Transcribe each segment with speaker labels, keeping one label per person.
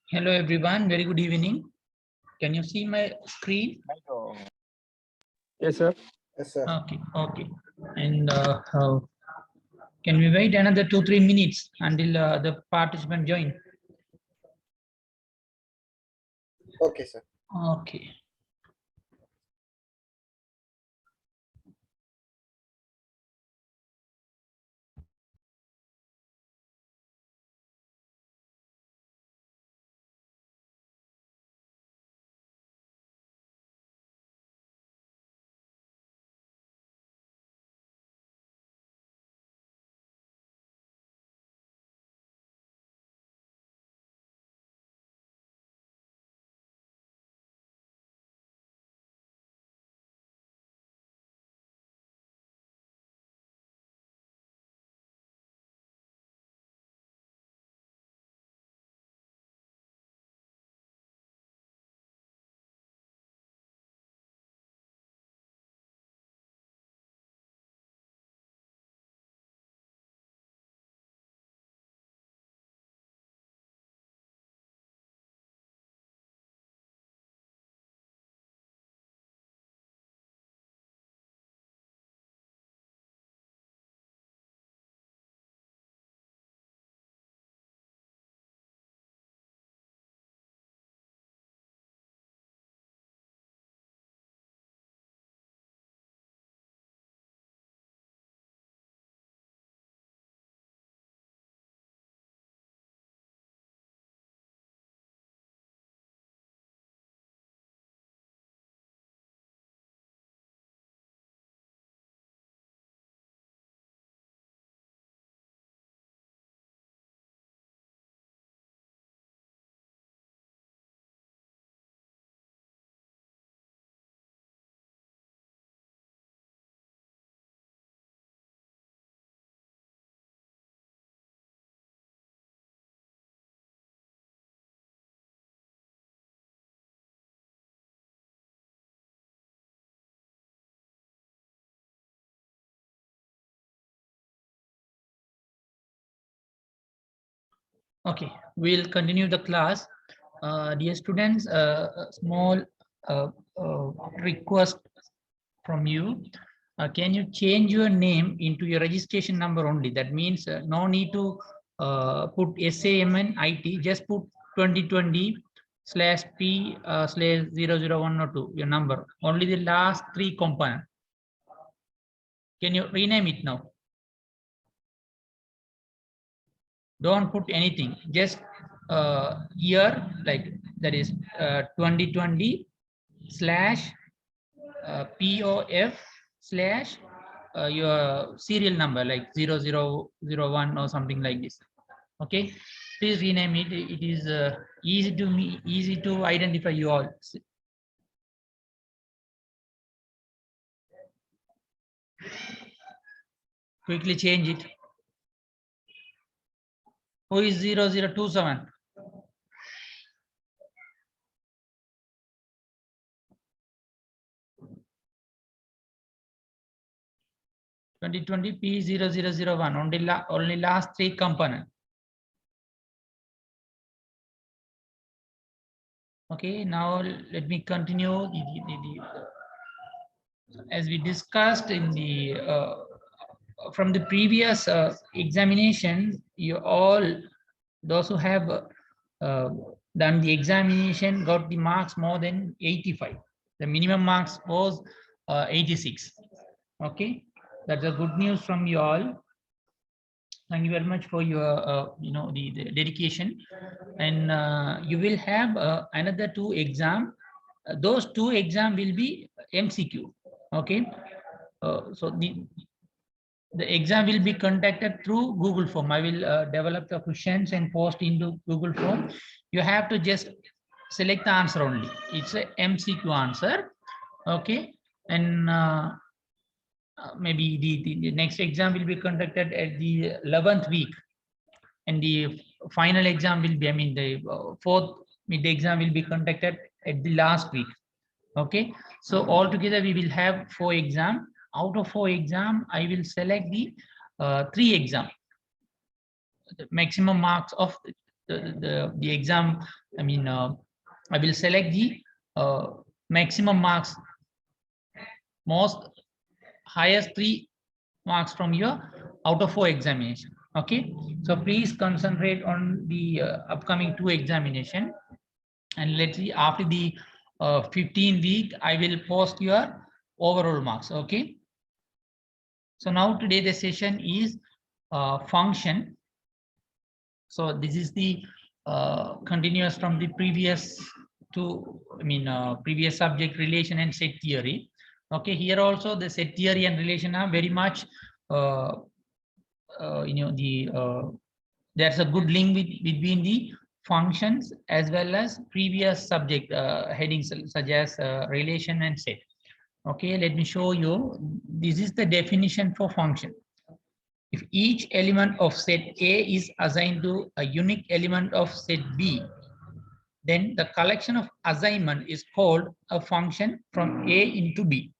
Speaker 1: Hello everyone, very good evening. Can you see my screen?
Speaker 2: Yes, sir.
Speaker 3: Yes, sir.
Speaker 1: Okay. And can we wait another 2-3 minutes until the participant join?
Speaker 3: Okay, sir.
Speaker 1: Okay. Okay, we'll continue the class. Dear students, a small uh, request from you. Can you change your name into your registration number only? That means no need to put SAMN IT, just put 2020/P/001 or 2, your number. Only the last 3 component. Can you rename it now? Don't put anything, just year, like that is 2020 slash POF slash your serial number like 0001 or something like this. Okay, please rename it. It is easy to identify you all. Quickly change it. Who is 0027? P0001, only last 3 component. Okay, now let me continue. As we discussed in the from the previous examination, you all, those who have done the examination, got the marks more than 85. The minimum marks was 86. Okay, that's a good news from you all. Thank you very much for your the dedication. And you will have another 2 exam. Those 2 exam will be MCQ. Okay, so the exam will be conducted through Google Form. I will develop the questions and post into Google Form. You have to just select the answer only. It's a MCQ answer. Okay, and maybe the next exam will be conducted at the 11th week, and the final exam will be, I mean, the 4th mid exam will be conducted at the last week. Okay, so altogether we will have 4 exam. Out of 4 exam, I will select the 3 exam. The maximum marks of the exam, I mean, I will select the maximum marks, most highest 3 marks from your out of 4 examination. Okay, so please concentrate on the upcoming 2 examination, and let's see, after the 15 week I will post your overall marks. Okay, so now today the session is function. So this is the continuous from the previous to, I mean, previous subject, relation and set theory. Okay, here also the set theory and relation are very much there's a good link between the functions as well as previous subject headings such as relation and set. Okay, let me show you. This is the definition for function. If each element of set A is assigned to a unique element of set B, then the collection of assignment is called a function from A into B.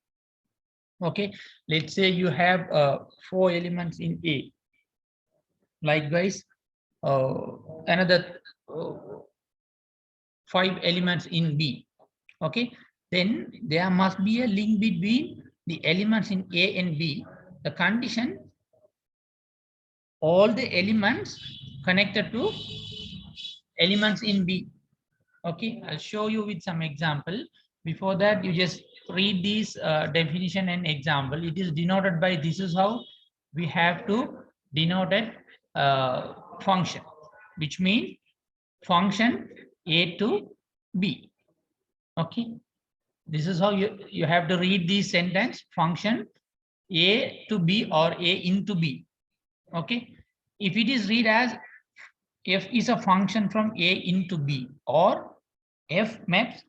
Speaker 1: Okay, let's say you have 4 elements in A. Likewise, another 5 elements in B. Okay, then there must be a link between the elements in A and B. The condition, all the elements connected to elements in B. Okay, I'll show you with some example. Before that, you just read this definition and example. It is denoted by, this is how we have to denote it function, which means function A to B. Okay, this is how you have to read this sentence, function A to B or A into B. Okay, if it is read as f is a function from A into B, or f maps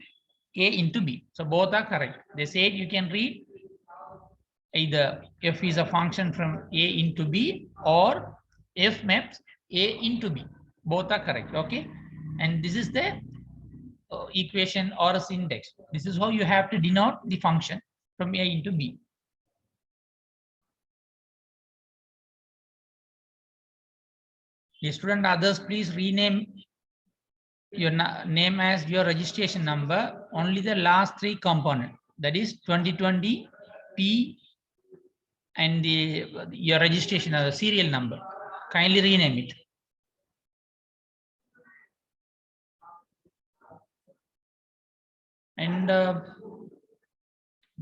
Speaker 1: A into B, so both are correct. They said you can read either f is a function from A into B or f maps A into B, both are correct. Okay, and this is the equation or a syntax. This is how you have to denote the function from A into B. The student, others, please rename your name as your registration number, only the last 3 component, that is 2020 P and your registration serial number. Kindly rename it. And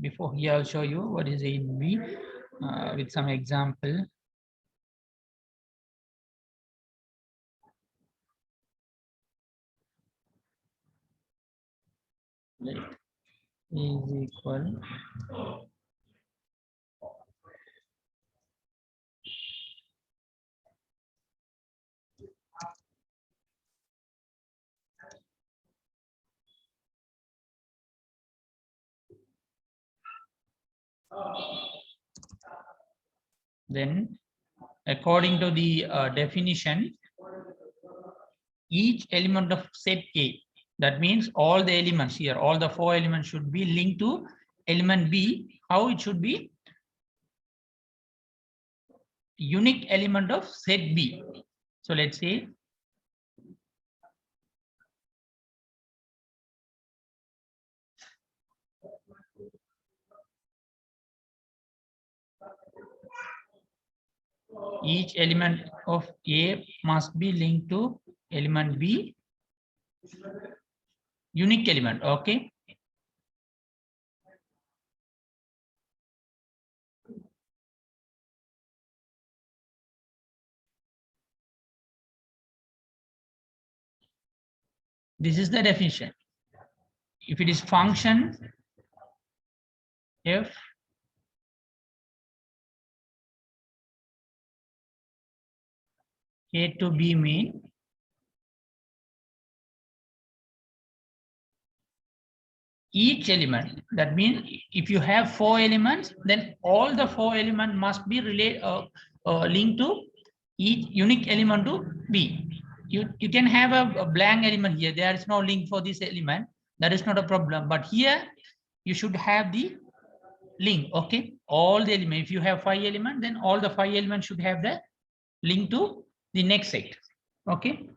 Speaker 1: before here, I'll show you what is A in B with some example. Is equal then, according to the definition, each element of set A, that means all the elements here, all the 4 elements should be linked to element B. How it should be? Unique element of set B. So let's say each element of A must be linked to element B, unique element. Okay, this is the definition. If it is function f A to B mean each element, that means if you have 4 elements, then all the 4 elements must be linked to each unique element to B. You can have a blank element here, there is no link for this element, that is not a problem, but here you should have the link. Okay, all the elements, if you have 5 elements, then all the 5 elements should have the link to the next set. Okay,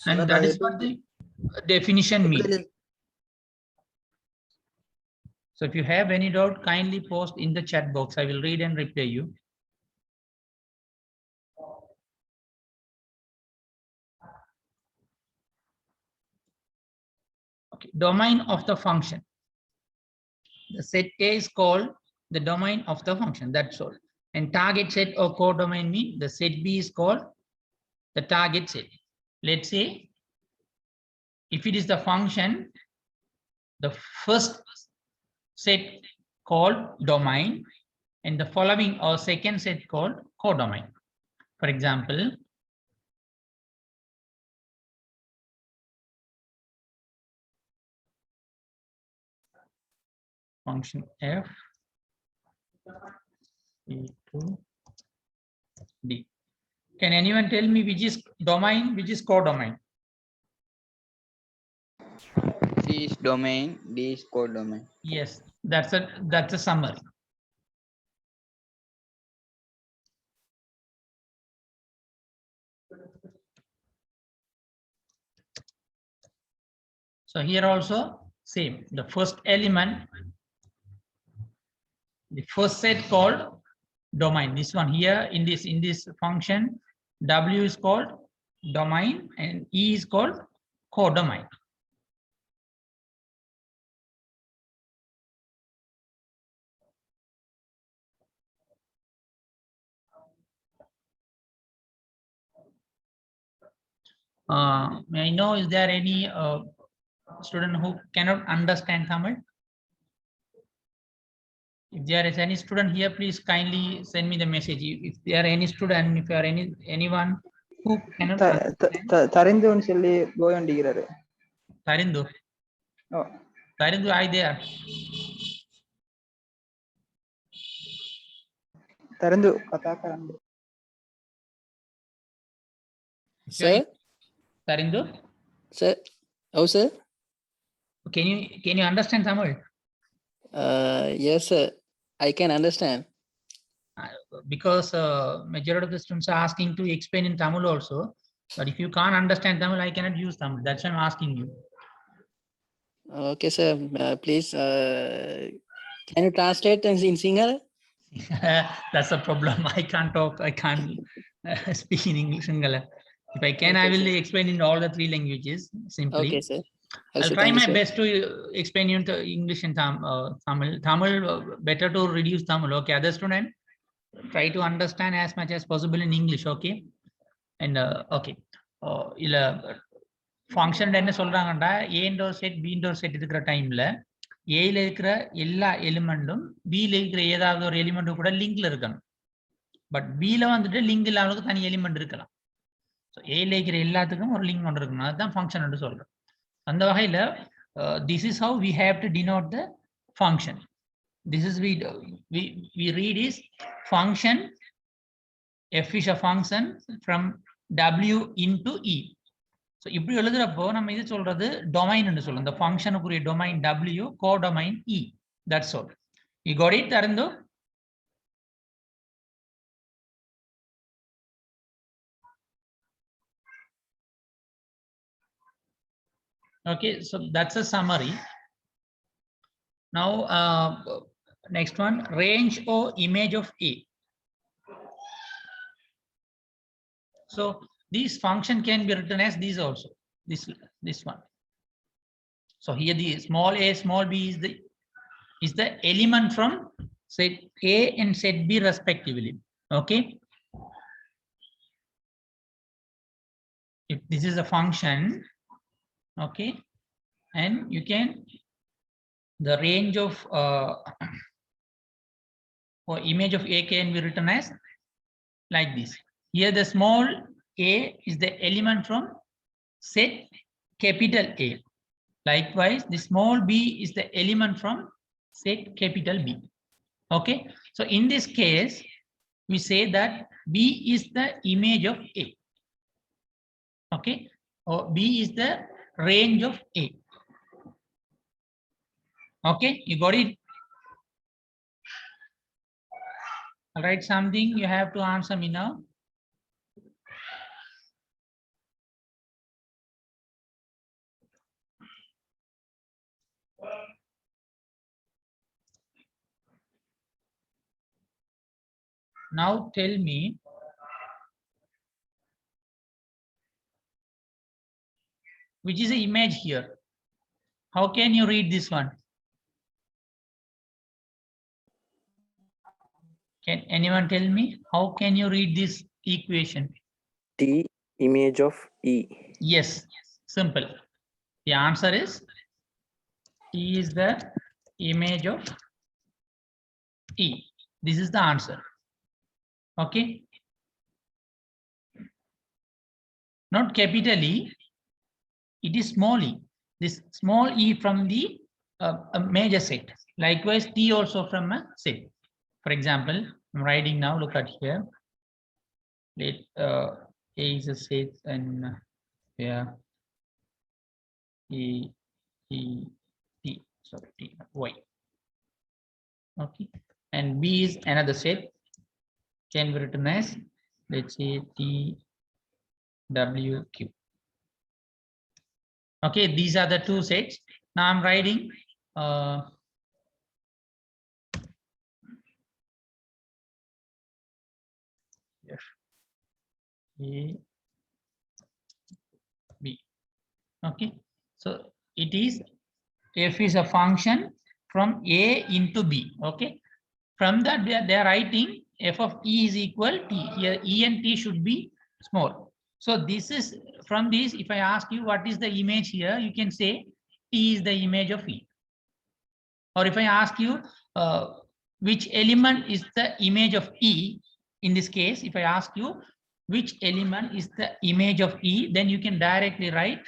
Speaker 1: And that is what the definition means. So if you have any doubt, kindly post in the chat box. I will read and reply you. Okay. Domain of the function. The set A is called the domain of the function. That's all. And target set or codomain mean the set B is called the target set. Let's say if it is the function, the first set called domain and the following or second set called codomain. For example, function f equal d. Can anyone tell me which is domain, which is codomain?
Speaker 4: C is domain, D is codomain.
Speaker 1: Yes, that's a summary. So here also same. The first element, the first set called domain. This one here in this function, W is called domain and E is called codomain. May I know, is there any student who cannot understand Tamil? If there is any student here, please kindly send me the message. If there are any student, if there are anyone who cannot understand.
Speaker 2: Tarindu சொல்லி போய் வண்டிக்கிறாரு.
Speaker 1: Tarindu.
Speaker 2: Oh.
Speaker 1: Tarindu, are you there?
Speaker 2: Tarindu, katakan.
Speaker 4: Sir?
Speaker 1: Tarindu?
Speaker 4: Sir? Oh, sir?
Speaker 1: Can you understand Tamil?
Speaker 4: Yes, sir. I can understand.
Speaker 1: Because majority of the students are asking to explain in Tamil also. But if you can't understand Tamil, I cannot use Tamil. That's why I'm asking you.
Speaker 4: Okay, sir. Please, can you translate in Sinhala?
Speaker 1: That's a problem. I can't talk. I can't speak in English. Sinhala. If I can,
Speaker 4: Okay,
Speaker 1: I will
Speaker 4: sir.
Speaker 1: explain in all the three languages simply.
Speaker 4: Okay, sir.
Speaker 1: I'll
Speaker 4: Also,
Speaker 1: try
Speaker 4: thank you,
Speaker 1: my
Speaker 4: sir.
Speaker 1: best to explain you into English and Tamil. Tamil, better to reduce Tamil. Okay, other student, try to understand as much as possible in English. Okay, and okay. இல்ல function என்ன சொல்றாங்கடா, ஏண்டோர் set பீண்டோர் set இருக்கிற டைம்ல ஏல இருக்கிற எல்லா எலிமெண்ட்டும் பில இருக்கிற ஏதாவது ஒரு எலிமெண்ட் கூட லிங்க்ல இருக்கணும். பட் பில வந்துட்டு லிங்க் இல்லாதவங்களுக்கு தனி எலிமெண்ட் இருக்கலாம். ஸோ ஏல இருக்கிற எல்லாத்துக்கும் ஒரு லிங்க் ஒன்று இருக்கணும். அதுதான் ஃபங்க்ஷன் சொல்றோம். அந்த வகையில this is how we have to denote the function. This is we read is function. F is a function from W into E. So இப்படி எழுதுறப்போ நம்ம இது சொல்றது domain ன்னு சொல்றோம். The functionக்குரிய domain W, codomain E. That's all. You got it, Tarindu? Okay, so that's a summary. Now, next one, range or image of A. So this function can be written as these also. This one. So here the small a, small b is the element from set A and set B respectively. Okay. If this is a function, okay, and you can the range of or image of A can be written as like this. Here the small a is the element from set capital A. Likewise, the small b is the element from set capital B. Okay, so in this case, we say that B is the image of A. Okay, or B is the range of A. Okay, you got it? All right, something you have to answer me now. Now tell me, which is the image here? How can you read this one? Can anyone tell me how can you read this equation?
Speaker 5: T image of E.
Speaker 1: Yes, simple. The answer is T is the image of E. This is the answer. Okay. Not capital E, it is small e. This small e from the a major set. Likewise, T also from a set. For example, I'm writing now, look at here. Let A is a set and yeah, E, T, sorry, T, Y. Okay, and B is another set, can be written as, let's say, T, W, Q. Okay, these are the two sets. Now I'm writing A, B. Okay, so it is f is a function from A into B. Okay, from that they are writing f of E is equal T. Here E and T should be small. So this is from this. If I ask you what is the image here, you can say T is the image of E. Or if I ask you which element is the image of E, in this case, if I ask you which element is the image of E, then you can directly write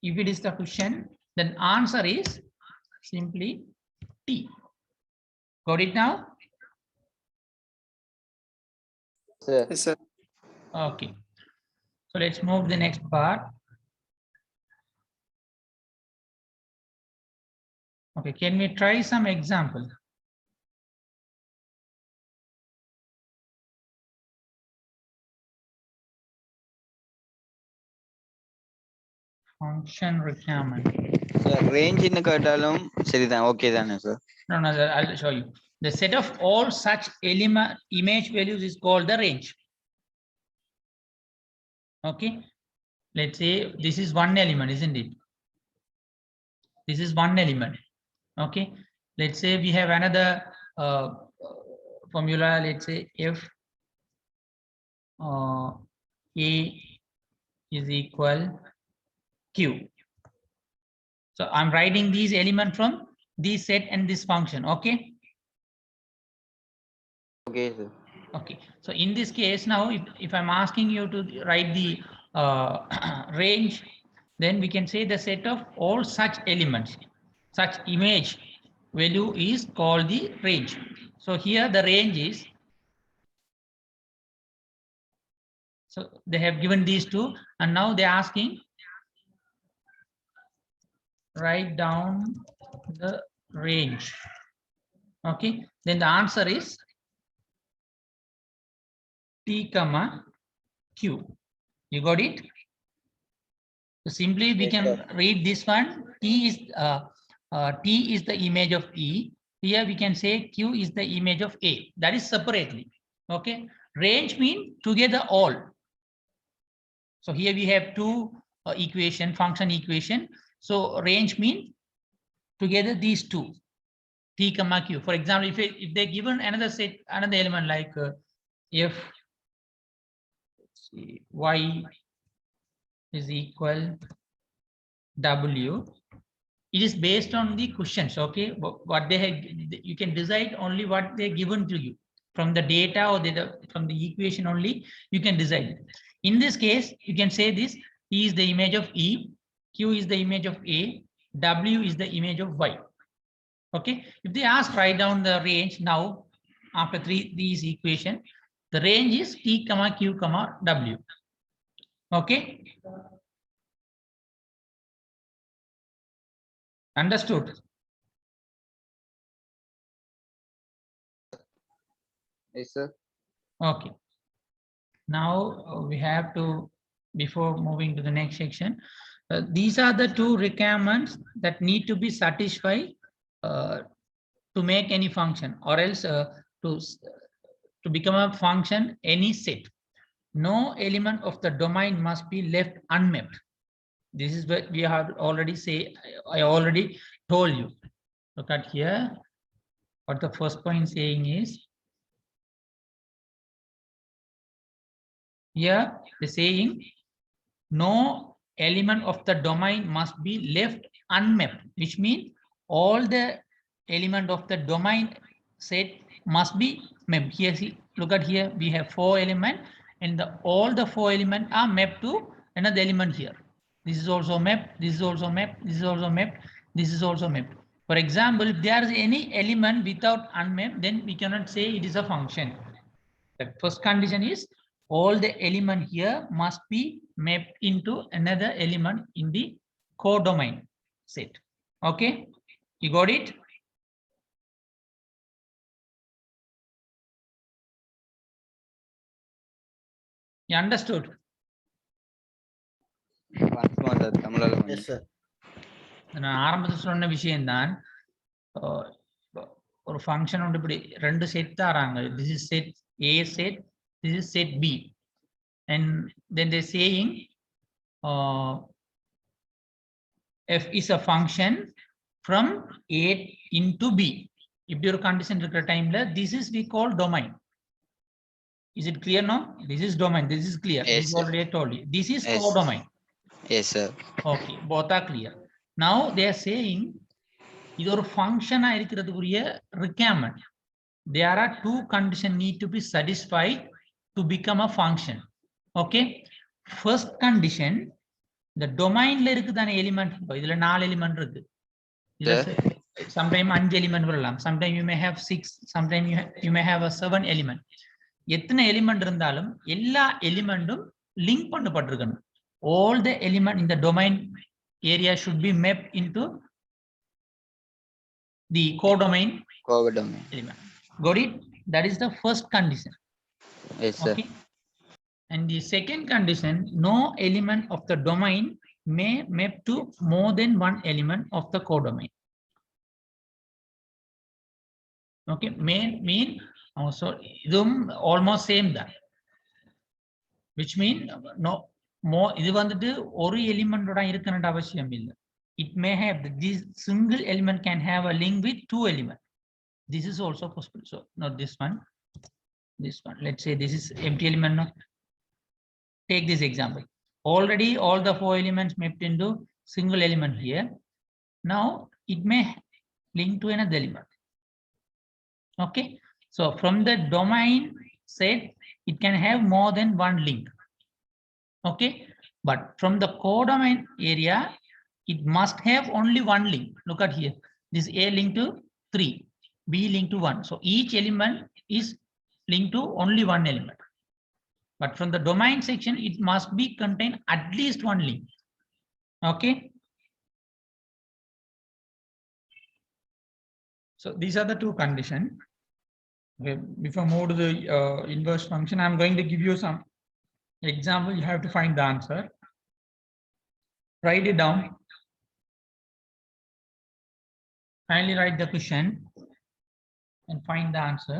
Speaker 1: if it is the question, then answer is simply T. Got it now?
Speaker 4: Sir.
Speaker 3: Yes, sir.
Speaker 1: Okay. So let's move to the next part. Okay, can we try some example? Function requirement.
Speaker 4: Sir, range in கேட்டாலும் சரிதான் okay தானே sir
Speaker 1: No, I'll show you. The set of all such element image values is called the range. Okay, let's say this is one element, isn't it? This is one element. Okay, let's say we have another formula. Let's say f A is equal Q. So I'm writing these elements from this set and this function. Okay.
Speaker 4: Okay sir
Speaker 1: Okay, so in this case now, if I'm asking you to write the range, then we can say the set of all such elements, such image value is called the range. So here the range is, so they have given these two, and now they're asking write down the range. Okay, then the answer is T comma Q. You got it? So simply we
Speaker 4: Yes,
Speaker 1: can
Speaker 4: sir.
Speaker 1: read this one. T is the image of E. Here we can say Q is the image of A. That is separately. Okay. Range mean together all. So here we have two equation, function equation. So range mean together these two, T comma Q. For example, if they given another set, another element like if Y is equal W, it is based on the questions. Okay, what they have, you can decide only what they given to you from the data, or from the equation only you can decide. In this case, you can say this T is the image of E, Q is the image of A, W is the image of Y. Okay, if they ask write down the range now after these equation, the range is T comma Q comma W. Okay, understood?
Speaker 4: yes sir
Speaker 1: Okay, now we have to, before moving to the next section, These are the two requirements that need to be satisfied to make any function, or else to become a function, any set. No element of the domain must be left unmapped. This is what we have already say. I already told you. Look at here. What the first point saying is, here the saying, no element of the domain must be left unmapped, which means all the element of the domain set must be mapped. Here, see, look at here, we have 4 elements, and all the 4 elements are mapped to another element here. This is also mapped, this is also mapped, this is also mapped, this is also mapped. For example, if there is any element without unmapped, then we cannot say it is a function. The first condition is all the element here must be mapped into another element in the codomain set. Okay, you got it? You understood?
Speaker 4: Once more, sir. Tamil
Speaker 3: Yes, sir.
Speaker 1: நான் ஆரம்பத்தில் சொன்ன விஷயம்தான். ஒரு function வந்து இப்படி ரெண்டு set தராங்க. This is set A set, this is set B, and then they saying f is a function from A into B. இப்படி ஒரு கண்டிஷன் இருக்கிற டைம்ல this is we call domain. Is it clear now? This is domain. This is clear.
Speaker 4: Yes,
Speaker 1: This
Speaker 4: sir.
Speaker 1: already I told you. This is
Speaker 4: Yes.
Speaker 1: codomain.
Speaker 4: Yes, sir.
Speaker 1: Okay, both are clear. Now they are saying இது ஒரு ஃபங்க்ஷனா இருக்கிறதுக்குரிய requirement. There are 2 conditions need to be satisfied to become a function. Okay, first condition, the domainல இருக்குதான element, இதுல 4 element இருக்கு. இதுல sometime 5 element வரலாம், sometime you may have 6, sometime you may have a 7 element. எத்தனை element இருந்தாலும் எல்லா எலிமெண்டும் link பண்ணப்பட்டிருக்கணும். All the element in the domain area should be mapped into the codomain
Speaker 4: Codomain.
Speaker 1: element. Got it? That is the first condition.
Speaker 4: Yes, sir.
Speaker 1: Okay. And the second condition, no element of the domain may map to more than one element of the codomain. Okay, may mean also almost same that, which mean no more இது வந்துட்டு ஒரு எலிமெண்டோட இருக்கணும்ன்ற அவசியம் இல்லை. It may have this single element can have a link with 2 elements. This is also possible. So not this one, this one. Let's say this is empty element. No? Take this example. Already all the 4 elements mapped into single element here. Now it may link to another element. Okay, so from the domain set it can have more than one link. Okay, but from the codomain area it must have only one link. Look at here, this A linked to 3, B linked to 1, so each element is linked to only one element. But from the domain section it must be contain at least one link. Okay, so these are the 2 conditions. Okay, before move to the inverse function, I'm going to give you some example. You have to find the answer. Write it down. Kindly write the question and find the answer.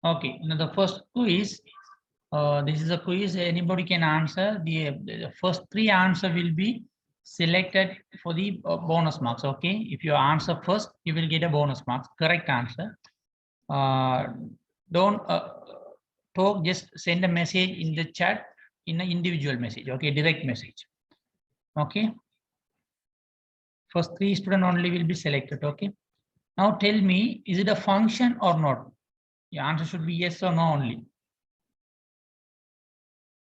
Speaker 1: Okay, now the first quiz, this is a quiz, anybody can answer. The first three answer will be selected for the bonus marks, okay? If you answer first, you will get a bonus marks, correct answer. Don't talk, just send a message in the chat in an individual message, okay, direct message, okay? First three students only will be selected, okay? Now tell me, is it a function or not? The answer should be yes or no only.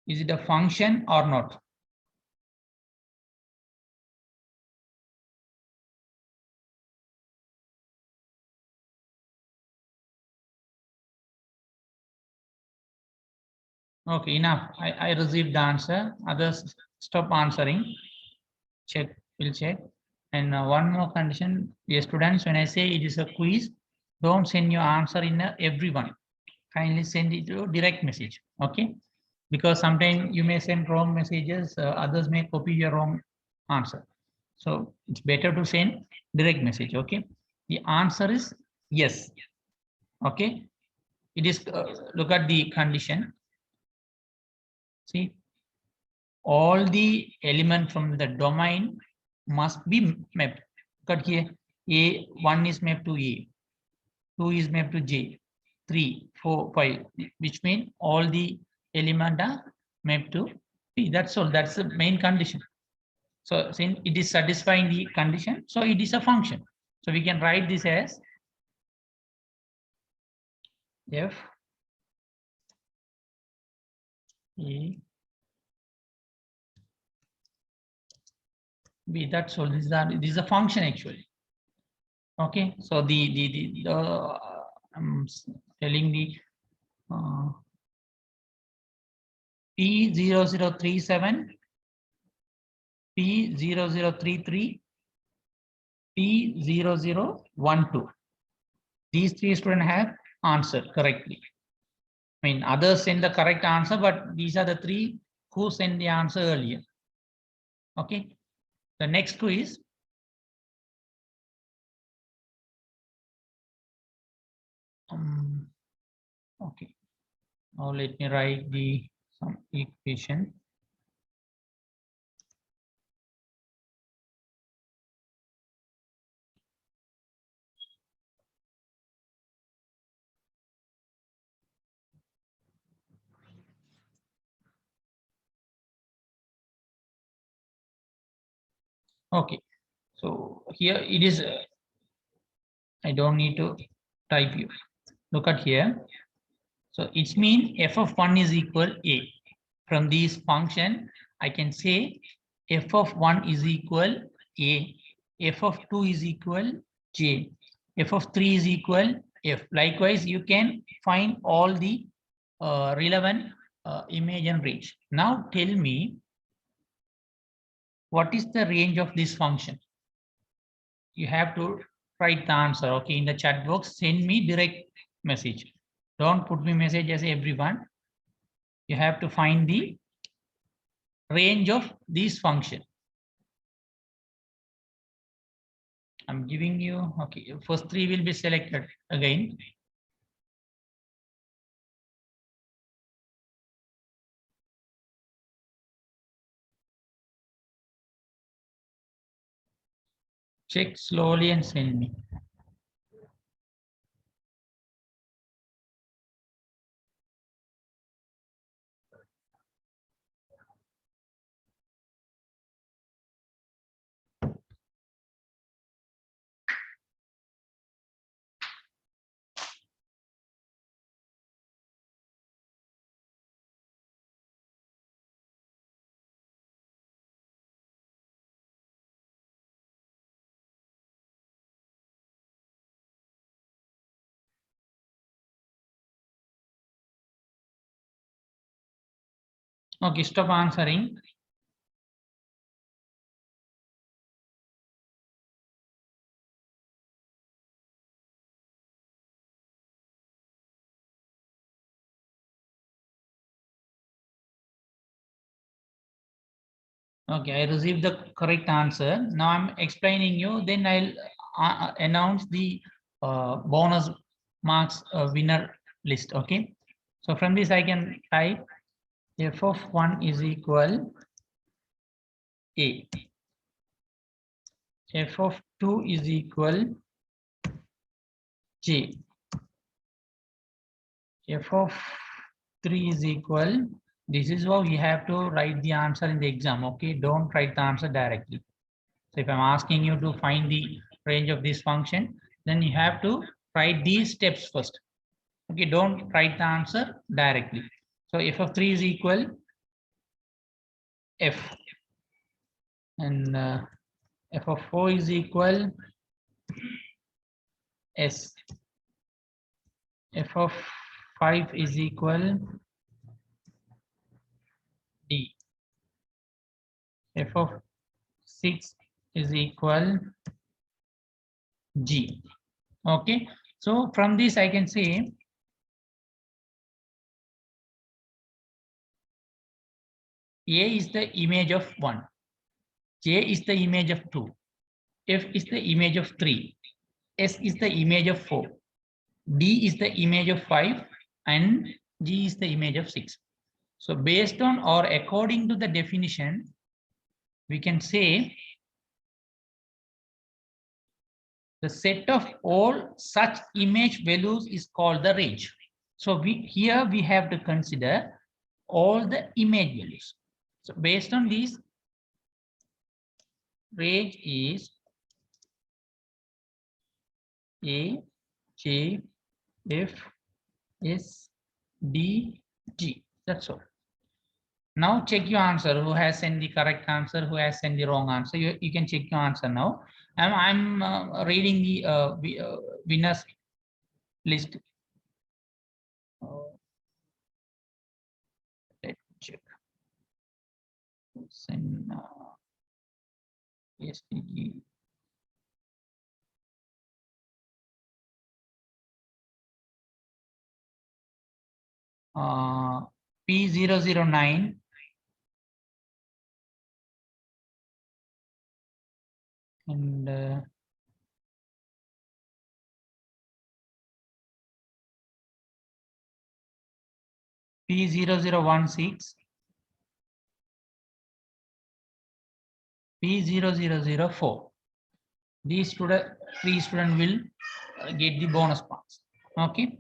Speaker 1: Is it a function or not? Okay, enough. I received the answer. Others stop answering. Check, we'll check. And one more condition, dear students, when I say it is a quiz, don't send your answer in everyone. Kindly send it to direct message, okay? Because sometimes you may send wrong messages, others may copy your wrong answer. So it's better to send direct message, okay? The answer is yes, okay? It is, look at the condition. See, all the element from the domain must be mapped. Look at here, A1 is mapped to A, 2 is mapped to J, 3, 4, 5, which means all the element are mapped to P. That's all. That's the main condition. So since it is satisfying the condition, so it is a function. So we can write this as F A B. That's all. This is a function actually. Okay. So I'm telling the P0037, P0033, P0012. These three students have answered correctly. I mean, others send the correct answer, but these are the three who sent the answer earlier. Okay. The next quiz. Okay. Now let me write some equation. Okay, so here it is. I don't need to type you. Look at here. So it means f of 1 is equal a. From this function, I can say f of 1 is equal a, f of 2 is equal j, f of 3 is equal f. Likewise, you can find all the relevant image and range. Now tell me, what is the range of this function? You have to write the answer, okay, in the chat box. Send me direct message. Don't put me message as everyone. You have to find the range of this function. I'm giving you, okay, first three will be selected again. Check slowly and send me. Okay, stop answering. Okay, I received the correct answer. Now I'm explaining you, then I'll announce the bonus marks winner list. Okay, so from this I can type f of 1 is equal A, f of 2 is equal J, f of 3 is equal, this is how you have to write the answer in the exam. Okay, don't write the answer directly. So if I'm asking you to find the range of this function, then you have to write these steps first. Okay, don't write the answer directly. So f of 3 is equal f, and f of 4 is equal s, f of 5 is equal d, f of 6 is equal g. Okay, so from this I can say A is the image of 1, J is the image of 2, F is the image of 3, S is the image of 4, D is the image of 5, and G is the image of 6. So based on or according to the definition, we can say the set of all such image values is called the range. So here we have to consider all the image values. So based on these, range is A, J, F, S, D, G. That's all. Now check your answer. Who has sent the correct answer? Who has sent the wrong answer? You can check your answer now. I'm reading the winners list. Let's check. Send SDG. P009 and P0016, P0004. These three students will get the bonus points. Okay.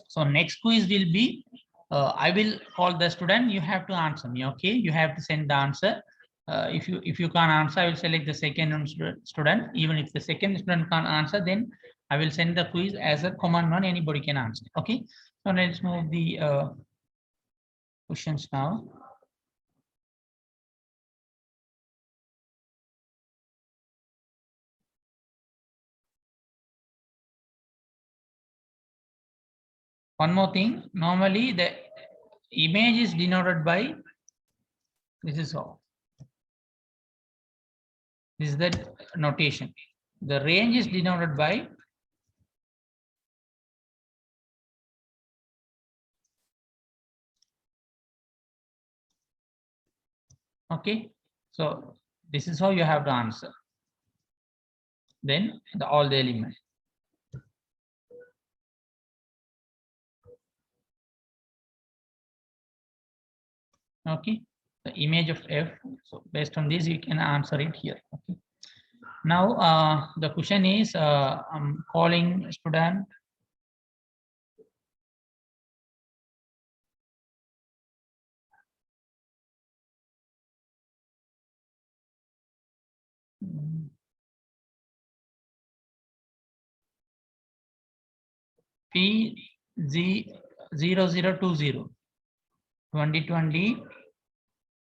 Speaker 1: So next quiz will be, I will call the student. You have to answer me. Okay, you have to send the answer. If you can't answer, I will select the second student. Even if the second student can't answer, then I will send the quiz as a common one. Anybody can answer. Okay. So let's move the questions now. One more thing. Normally, the image is denoted by this is all. This is the notation. The range is denoted by okay. So this is how you have to answer. Then all the elements. Okay, the image of f. So based on this, you can answer it here. Okay. Now the question is, I'm calling student. P0020 2020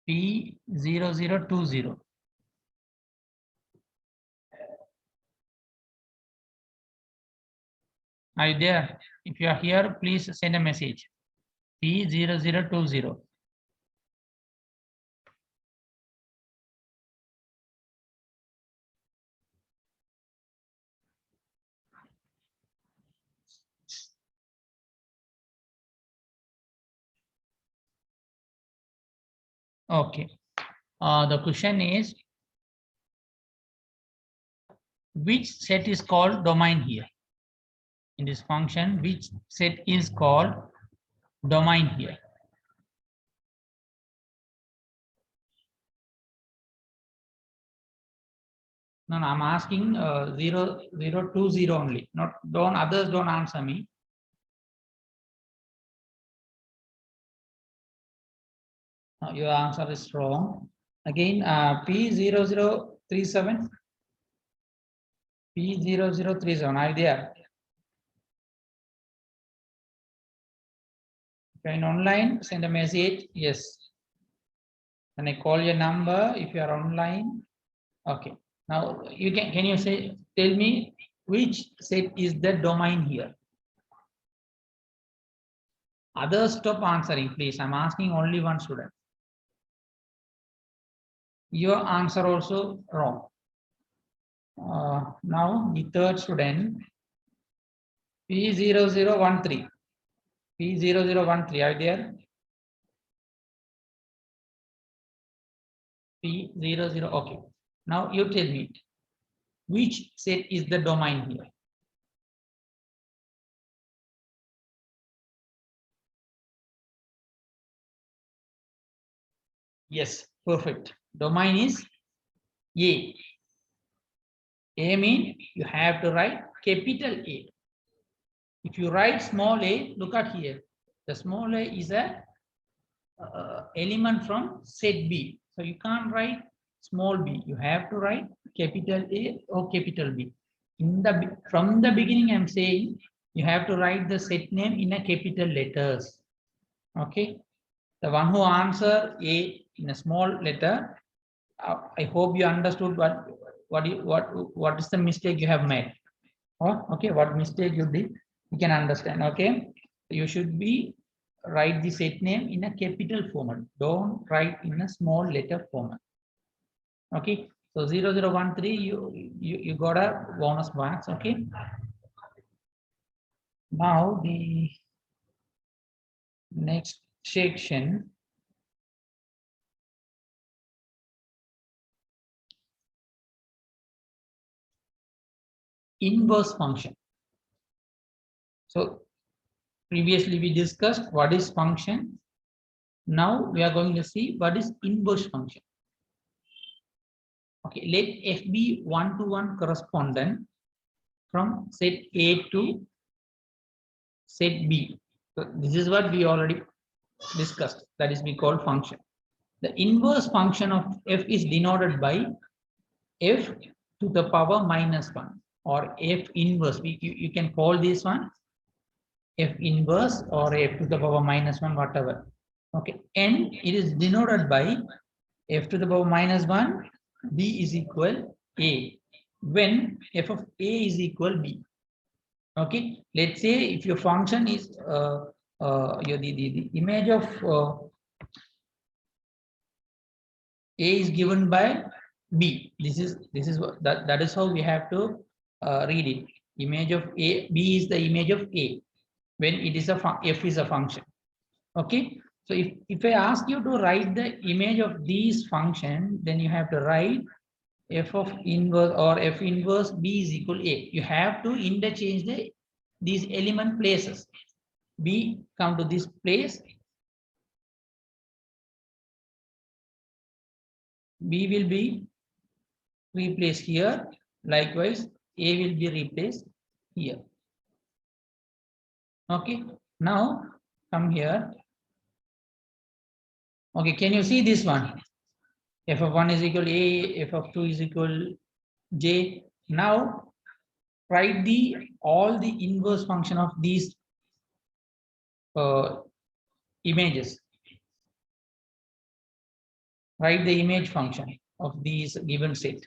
Speaker 1: P0020. Are you there? If you are here, please send a message. P0020. Okay. The question is, which set is called domain here? in this function, which set is called domain here. No, I'm asking 0, 0, 2, 0 only. Not don't others don't answer me. No, your answer is wrong. Again, P0037. P0037. Are you there? If you're online, send a message. Yes. Can I call your number if you are online? Okay. Now you can you say tell me which set is the domain here? Others stop answering, please. I'm asking only one student. Your answer also wrong. Now the third student, P0013. P0013, are you there? P00, okay. Now you tell me which set is the domain here? Yes, perfect. Domain is A. A means you have to write capital A. If you write small a, look at here. The small a is a element from set B. So you can't write small b. You have to write capital A or capital B. From the beginning, I'm saying you have to write the set name in a capital letters. Okay. The one who answer A in a small letter, I hope you understood what is the mistake you have made. Oh, okay, what mistake you did, you can understand. Okay, you should be write the set name in a capital format. Don't write in a small letter format. Okay, so 0013, you got a bonus marks. Okay, now the next section. Inverse function. So previously we discussed what is function. Now we are going to see what is inverse function. Okay, let F be one-to-one correspondent from set A to set B. So this is what we already discussed. That is we call function. The inverse function of F is denoted by F to the power -1 or F inverse. You can call this one F inverse or F to the power -1, whatever. Okay, and it is denoted by F to the power -1, B is equal A, when F of A is equal B. Okay, let's say if your function is the image of A is given by B. This is what that is how we have to read it. Image of A, B is the image of A when it is F is a function. Okay, so if I ask you to write the image of these function, then you have to write F of inverse or F inverse B is equal A. You have to interchange these element places. B come to this place, B will be replaced here. Likewise, A will be replaced here. Okay, now come here. Okay, can you see this one? F of 1 is equal A, F of 2 is equal J. Now write all the inverse function of these images. Write the image function of these given set.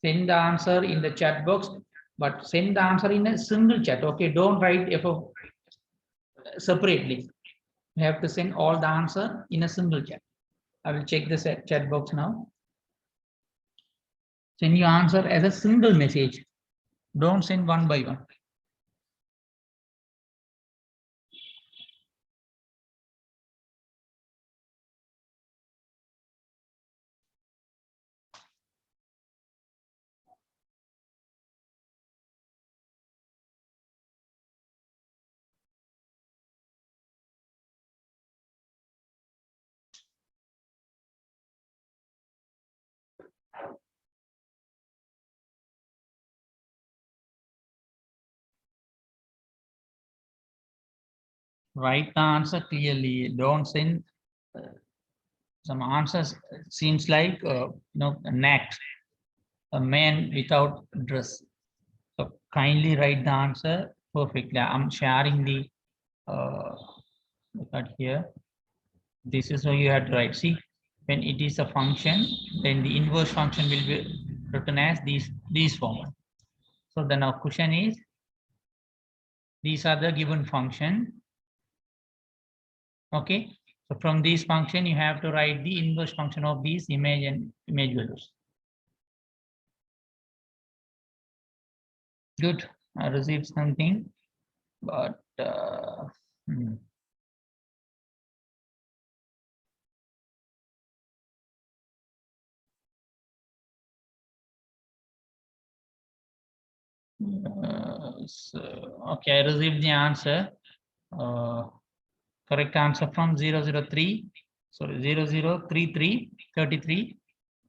Speaker 1: Send the answer in the chat box, but send the answer in a single chat. Okay, don't write F of separately. You have to send all the answer in a single chat. I will check the chat box now. Send your answer as a single message. Don't send one by one. Write the answer clearly. Don't send some answers. Seems like a knack, a man without dress. So kindly write the answer perfectly. I'm sharing the look at here. This is how you have to write. See, when it is a function, then the inverse function will be written as these form. So then our question is, these are the given function. Okay. So from this function, you have to write the inverse function of these image and image values. Good. I received something, but so, okay, I received the answer. Correct answer from 003. Sorry, 0033 33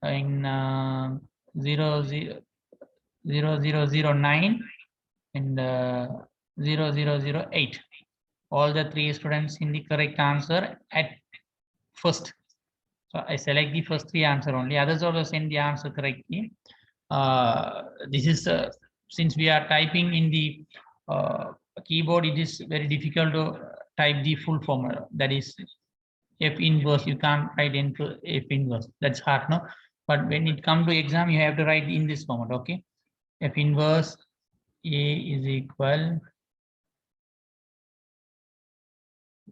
Speaker 1: in 0009 and 0008. All the three students in the correct answer at first. So I select the first three answer only. Others also send the answer correctly. This is since we are typing in the keyboard, it is very difficult to type the full formula. That is F inverse. You can't write into F inverse. That's hard, no? But when it comes to exam, you have to write in this format. Okay, F inverse A is equal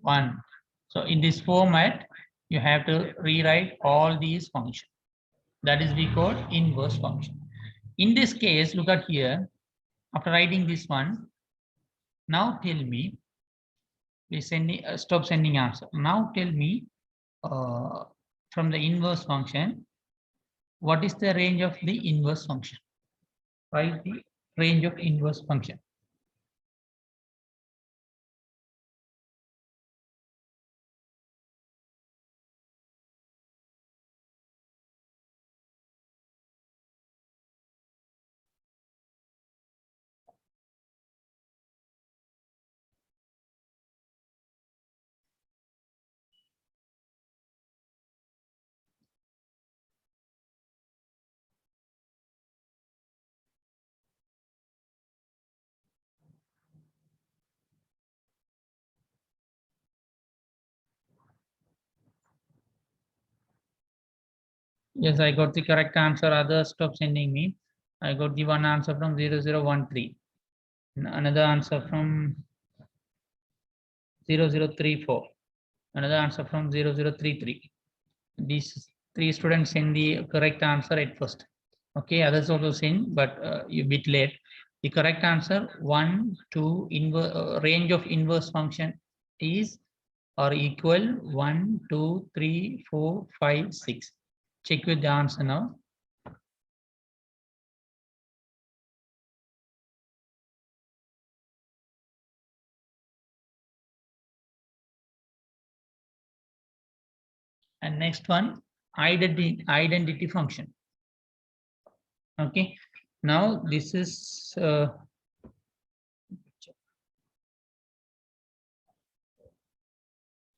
Speaker 1: 1. So in this format, you have to rewrite all these functions. That is we call inverse function. In this case, look at here. After writing this one, now tell me, please stop sending answer. Now tell me from the inverse function, what is the range of the inverse function? Write the range of inverse function. Yes, I got the correct answer. Others stop sending me. I got the one answer from 0013. Another answer from 0034. Another answer from 0033. These three students send the correct answer at first. Okay, others also send, but you bit late. The correct answer 1, 2 inverse range of inverse function is or equal 1, 2, 3, 4, 5, 6. Check with the answer now. And next one, identity function. Okay, now this is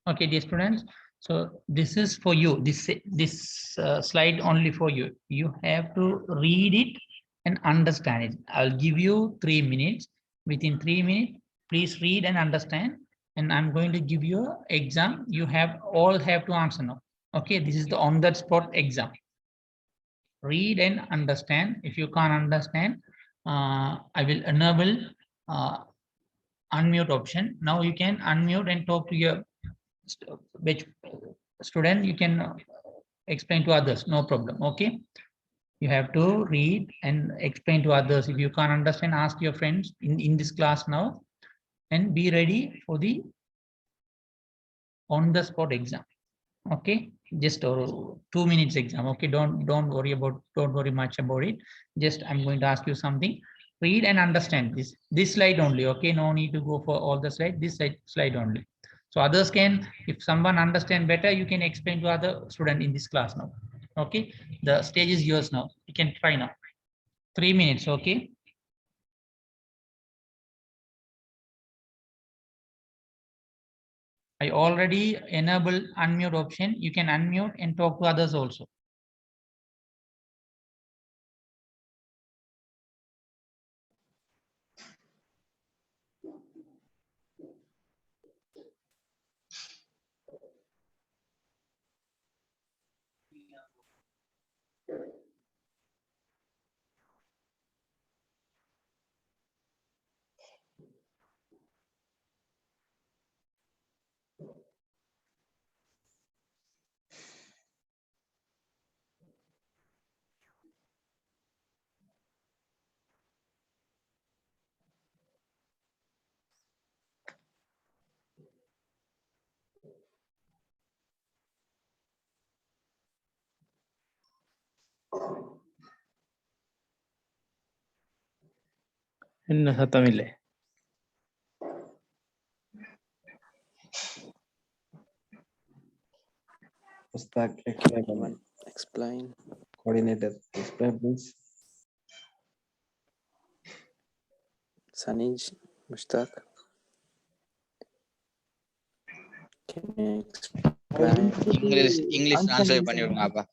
Speaker 1: okay, dear students. So this is for you. This slide only for you. You have to read it and understand it. I'll give you 3 minutes. Within 3 minutes, please read and understand. And I'm going to give you an exam. You all have to answer now. Okay, this is the on that spot exam. Read and understand. If you can't understand, I will enable unmute option. Now you can unmute and talk to your which student. You can explain to others, no problem. Okay, you have to read and explain to others. If you can't understand, ask your friends in this class now, and be ready for the on the spot exam. Okay, just 2 minutes exam. Okay, don't worry much about it. Just I'm going to ask you something. Read and understand this slide only. Okay, no need to go for all the slide. This slide only. So others can, if someone understand better, you can explain to other student in this class now. Okay, the stage is yours now. You can try now. 3 minutes. Okay. I already enabled unmute option. You can unmute and talk to others also.
Speaker 6: என்ன சத்தம் இல்லை.
Speaker 5: Mustaq, explain. Coordinator, explain please. Sanij, Mustaq. Can you explain?
Speaker 4: English translate பண்ணி விடுங்க அப்பா.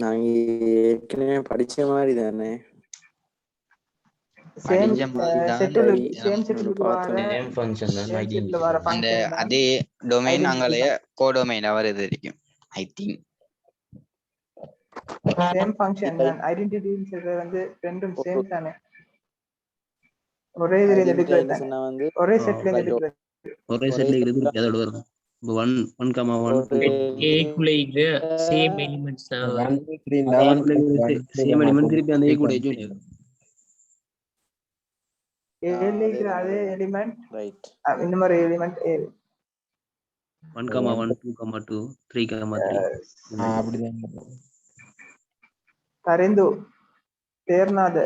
Speaker 5: நாங்க ஏற்கனவே படிச்ச மாதிரி தானே.
Speaker 2: சேம்
Speaker 4: படிச்ச மாதிரி தான்.
Speaker 2: செட்டில் சேம்
Speaker 4: நம்ம
Speaker 2: செட்டில்
Speaker 5: பார்த்தோம்.
Speaker 2: வர
Speaker 7: நேம் ஃபங்க்ஷன் தான்
Speaker 2: சேம்
Speaker 7: ஐடென்டிட்டி
Speaker 2: செட்டில் வர
Speaker 4: அந்த
Speaker 2: ஃபங்க்ஷன் தான்
Speaker 4: அதே டொமைன்
Speaker 2: Identity
Speaker 4: அங்களையே கோடொமைன் வருது இருக்கும் ஐ திங்க்.
Speaker 2: சேம் ஃபங்க்ஷன் தான். ஐடென்டிட்டின்னு சொல்றது வந்து ரெண்டும் சேம் தானே. ஒரே இதுல எடுக்கிறது தானே.
Speaker 5: சொன்னா வந்து
Speaker 2: ஒரே செட்ல இருந்து எடுக்கிறது.
Speaker 7: ஒரே செட்ல இருக்கு அதோட வரும். 1 1,1
Speaker 6: ஏக்குள்ள இருக்கிற சேம் எலிமெண்ட்ஸ் தான் வரும்.
Speaker 5: 1 3 11
Speaker 7: சேம் எலிமெண்ட் திருப்பி அந்த ஏ கூட ஜாயின் ஆகும்.
Speaker 2: ஏல இருக்கிற அதே எலிமெண்ட்
Speaker 5: ரைட்.
Speaker 2: இந்த மாதிரி எலிமெண்ட் ஏ
Speaker 7: 1,1 2,2 3,3
Speaker 5: அப்படிதான்.
Speaker 2: தரிந்து தேர்னாத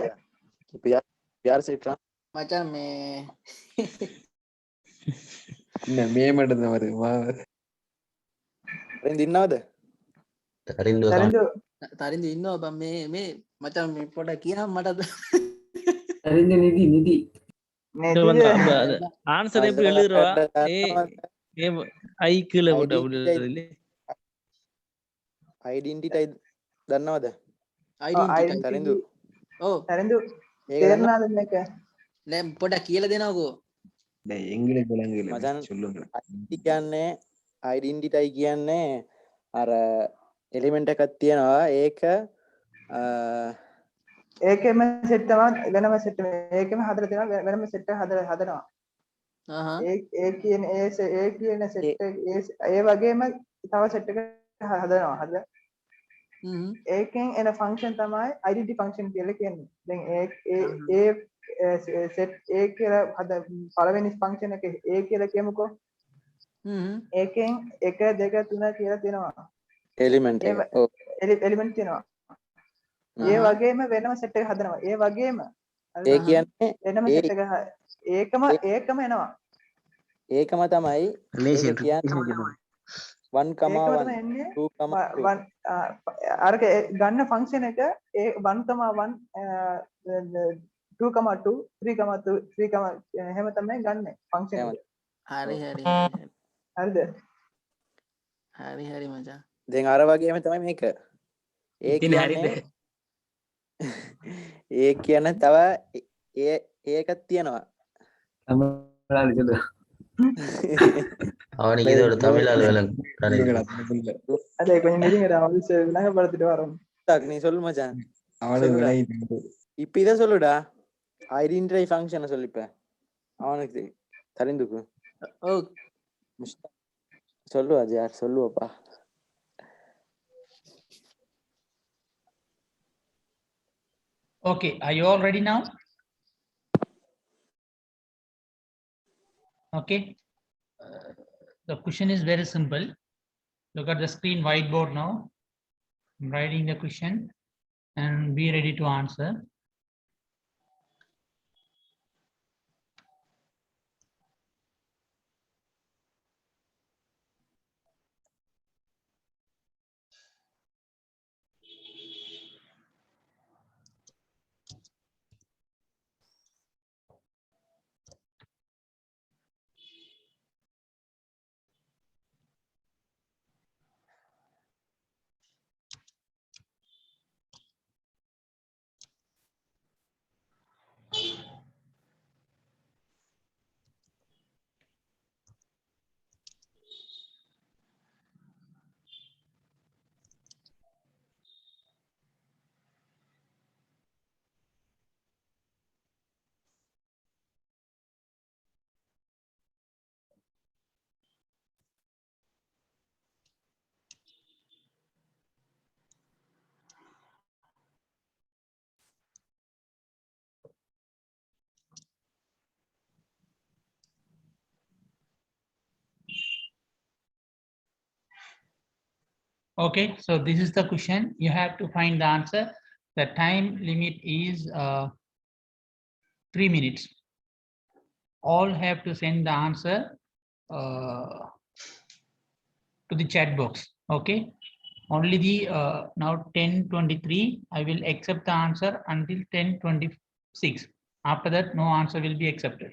Speaker 5: இப்ப யார் சைட்ரா
Speaker 4: மச்சான் மே
Speaker 5: என்ன மே மட்டும் தான் வருமா? ඉන්නවද?
Speaker 7: තරින්දු
Speaker 4: තරින්ද ඉන්නවා බං මේ මචං මේ පොඩ කියනම් මට
Speaker 8: அறிந்த நிதி நிதி
Speaker 6: ஆன்சர் எப்படி எழுதுறவா? ஐ கீழே போட்டு அப்படி எழுதுறது இல்ல.
Speaker 5: ஐடென்டிட்டி දන්නවද?
Speaker 2: තරින්දු තරින්දු තේරනාද මේක?
Speaker 4: නෑ පොඩ කියලා දෙනවකෝ.
Speaker 5: එංගලිස් බලංගල சொல்லுங்க. ஐடென்டிட்டி කියන්නේ ஐடென்டிட்டி කියන්නේ අර එලිමන්ට් එකක් තියෙනවා. ඒක
Speaker 2: ඒකෙම සෙට් තමයි වෙනම සෙට් ඒකෙම හදලා තියෙනවා වෙනම සෙට් එක හදනවා. ඒ කියන ඒ සෙට් ඒ වගේම තව සෙට් එක හදනවා. හදලා ඒකෙන් එන ෆන්ක්ෂන් තමයි identity function කියලා කියන්නේ. දැන් ඒ සෙට් ඒ කියලා හද පළවෙනි ෆන්ක්ෂන් එක ඒ කියලා කියමුකෝ. ඒකෙන් 1 2 3 කියලා තියෙනවා.
Speaker 5: එලිමන්ට් එක. ඔව්.
Speaker 2: එලිමන්ට් තියෙනවා. ඒ වගේම වෙනම සෙට් එක හදනවා. ඒ වගේම
Speaker 5: ඒ කියන්නේ
Speaker 2: වෙනම සෙට් එක ඒකම එනවා.
Speaker 5: ඒකම තමයි
Speaker 7: රිලේෂන්
Speaker 5: 1,1 2,2
Speaker 2: අර ගන්න ෆන්ක්ෂන් එක 1,1 2,2 3,3 එහෙම තමයි ගන්න ෆන්ක්ෂන් එක.
Speaker 4: හරි
Speaker 2: හරිද?
Speaker 4: හරි මචං.
Speaker 5: දැන් අර වගේම තමයි මේක. ඒ කියන්නේ ඒ කියන්නේ තව ඒකක් තියෙනවා.
Speaker 8: தமிழாளி சொல்லு
Speaker 7: அவனுக்கு இதோட தமிழால் விளங்கும்.
Speaker 2: அதே கொஞ்சம் நெருங்கடா வந்து விளங்கப்படுத்திட்டு வரோம்.
Speaker 5: நீ சொல்லு மச்சான். இப்ப இத சொல்லுடா. ஐடென்டிட்டி ஃபங்க்ஷனை சொல்லிப்ப. அவனுக்கு தெரிந்துக்கு.
Speaker 4: ஓ
Speaker 5: சொல்லு அஜயார் சொல்லுவப்பா.
Speaker 1: Okay, are you all ready now? Okay. The question is very simple. Look at the screen whiteboard now. I'm writing the question and be ready to answer. Okay, so this is the question. You have to find the answer. The time limit is 3 minutes. All have to send the answer to the chat box. Okay, only the now 10:23. I will accept the answer until 10:26. After that, no answer will be accepted.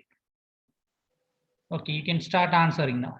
Speaker 1: Okay, you can start answering now.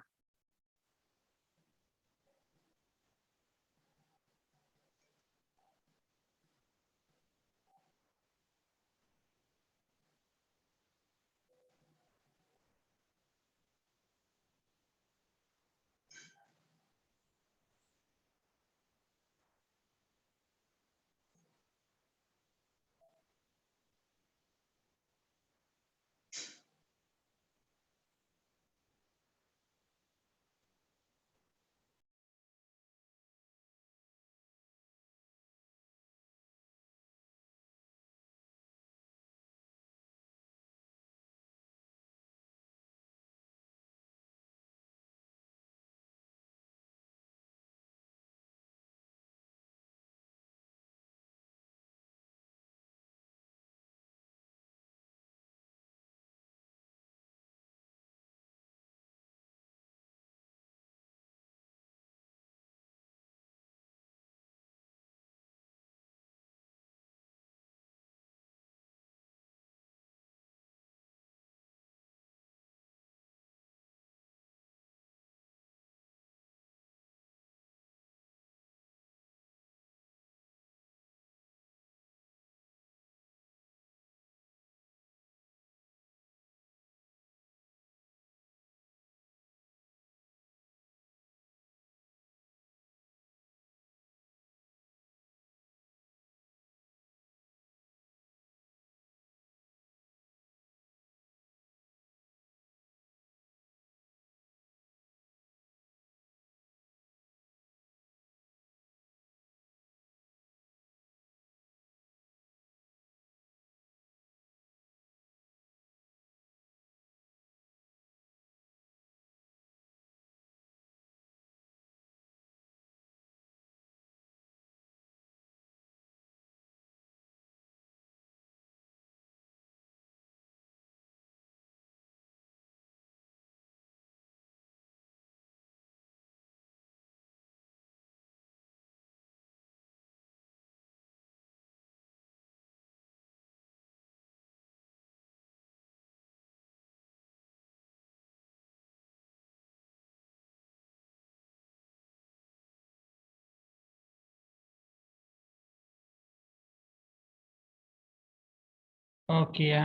Speaker 1: Okay,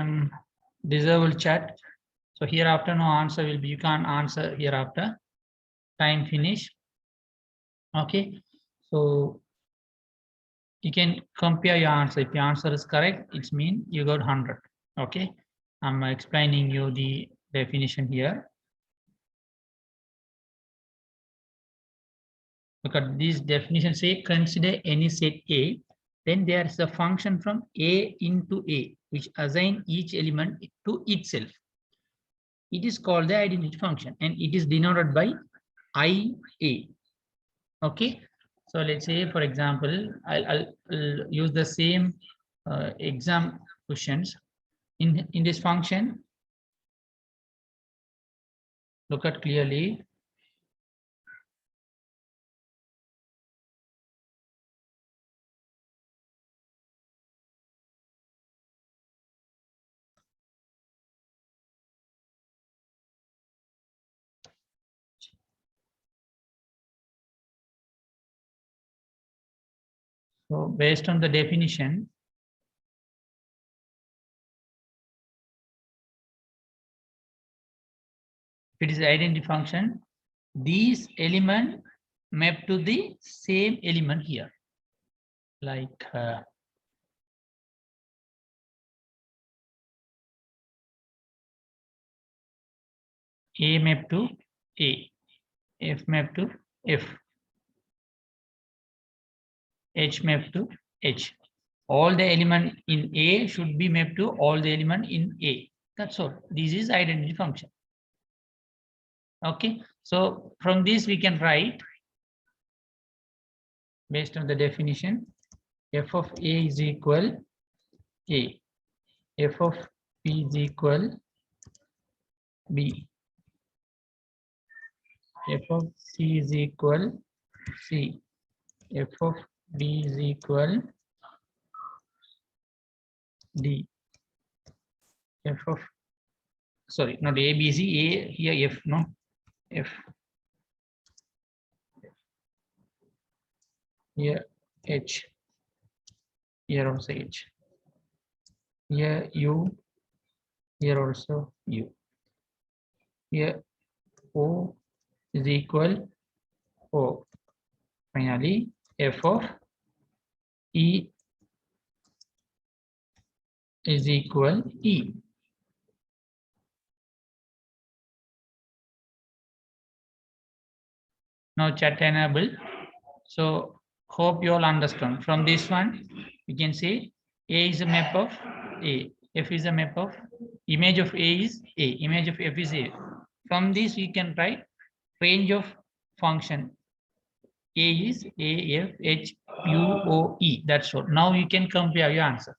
Speaker 1: disable chat. So hereafter, no answer will be, you can't answer hereafter. Time finish. Okay, so you can compare your answer. If your answer is correct, it means you got 100. Okay, I'm explaining you the definition here. Look at this definition. Say consider any set A, then there is a function from A into A which assign each element to itself. It is called the identity function and it is denoted by IA. Okay, so let's say, for example, I'll use the same exam questions in this function. Look at clearly. So based on the definition, if it is identity function, these element map to the same element here, like A map to A, F map to F, H map to H. All the element in A should be mapped to all the element in A. That's all. This is identity function. Okay, so from this we can write based on the definition, f of A is equal A, f of B is equal B, f of C is equal C, f of D is equal D, f of, sorry, not A, B, C, A here F, no, F, here H, here also H, here U, here also U, here O is equal O. Finally, f of E is equal E. Now chat enable. So hope you all understand. From this one, we can say A is a map of A. F is a map of, image of A is A. Image of F is A. From this, we can write range of function. A is A, F, H, U, O, E. That's all. Now you can compare your answer.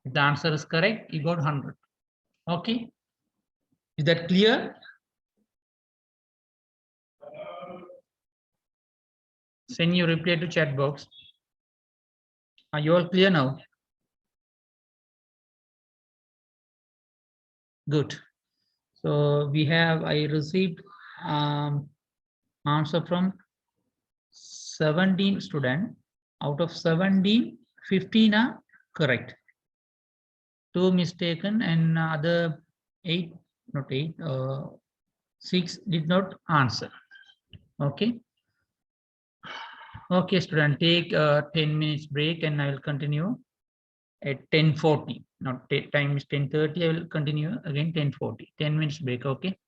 Speaker 1: If the answer is correct, you got 100. Okay. Is that clear? Send your reply to chat box. Are you all clear now? Good. So we have, I received answer from 17 students. Out of 17, 15 are correct. 2 mistaken and other 8, not 8, 6 did not answer. Okay. Okay, student, take a 10 minutes break and I will continue at 10:40. Not time is 10:30. I will continue again 10:40. 10 minutes break. Okay.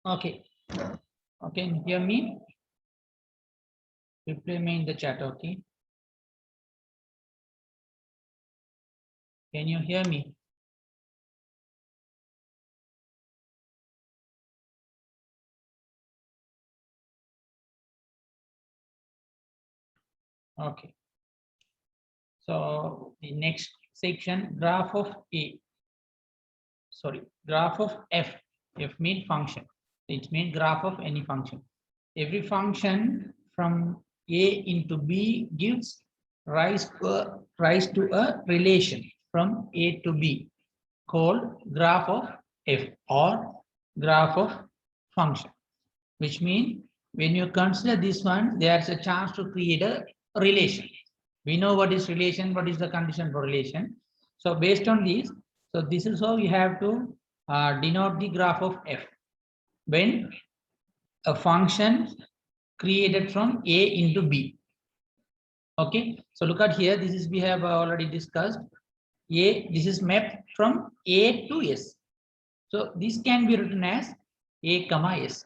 Speaker 1: Okay. Okay, can you hear me? Reply me in the chat, okay? Can you hear me? Okay. So the next section, graph of A. Sorry, graph of F. F means function. It means graph of any function. Every function from A into B gives rise to a relation from A to B called graph of F or graph of function, which means when you consider this one, there's a chance to create a relation. We know what is relation, what is the condition for relation. So based on this, so this is how you have to denote the graph of F. When a function created from A into B. Okay, so look at here, this is we have already discussed. This is mapped from A to S. So this can be written as A comma S.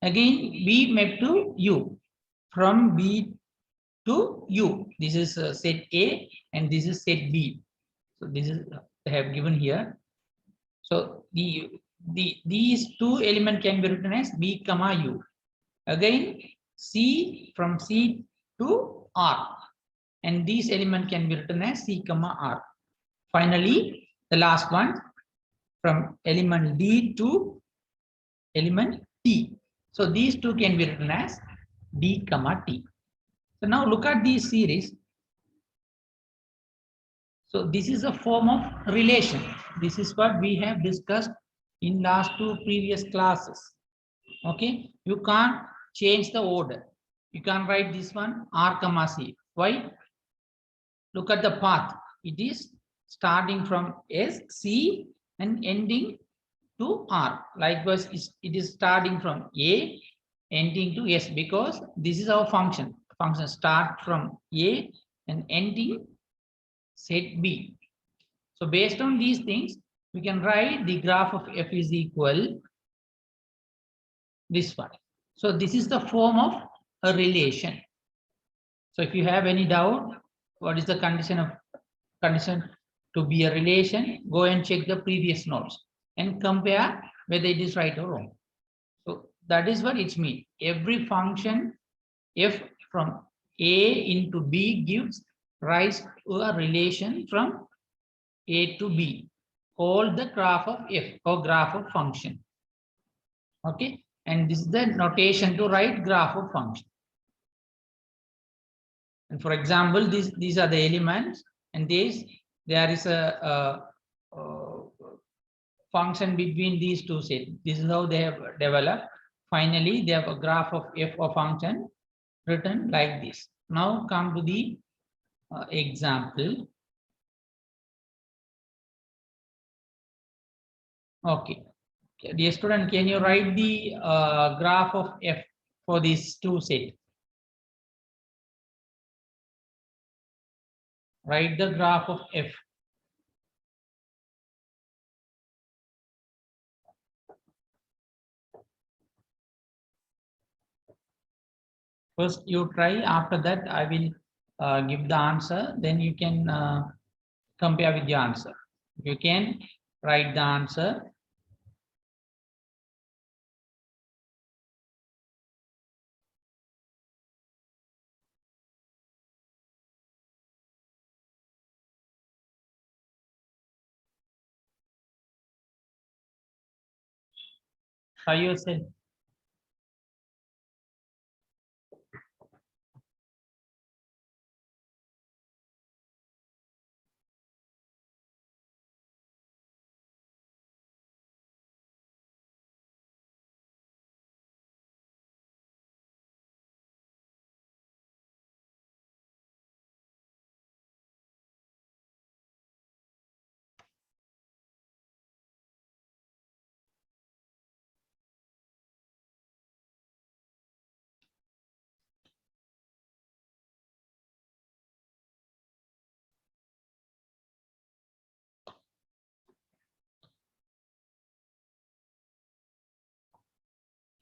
Speaker 1: Again, B mapped to U. From B to U. This is set A and this is set B. So this is I have given here. So these two elements can be written as B comma U. Again, C from C to R. And these element can be written as C comma R. Finally, the last one from element D to element T. So these two can be written as D comma T. So now look at this series. So this is a form of relation. This is what we have discussed in last two previous classes. Okay, you can't change the order. You can't write this one R comma C. Why? Look at the path. It is starting from S, C and ending to R. Likewise, it is starting from A, ending to S because this is our function. Function start from A and ending set B. So based on these things, we can write the graph of F is equal this one. So this is the form of a relation. So if you have any doubt, what is the condition to be a relation, go and check the previous notes and compare whether it is right or wrong. So that is what it means. Every function F from A into B gives rise to a relation from A to B, called the graph of F or graph of function. Okay, and this is the notation to write graph of function. And for example, these are the elements, and there is a function between these two sets. This is how they have developed. Finally, they have a graph of F of function written like this. Now come to the example. Okay, dear student, can you write the graph of F for these two sets? Write the graph of F. First you try, after that I will give the answer, then you can compare with the answer. You can write the answer. Try yourself.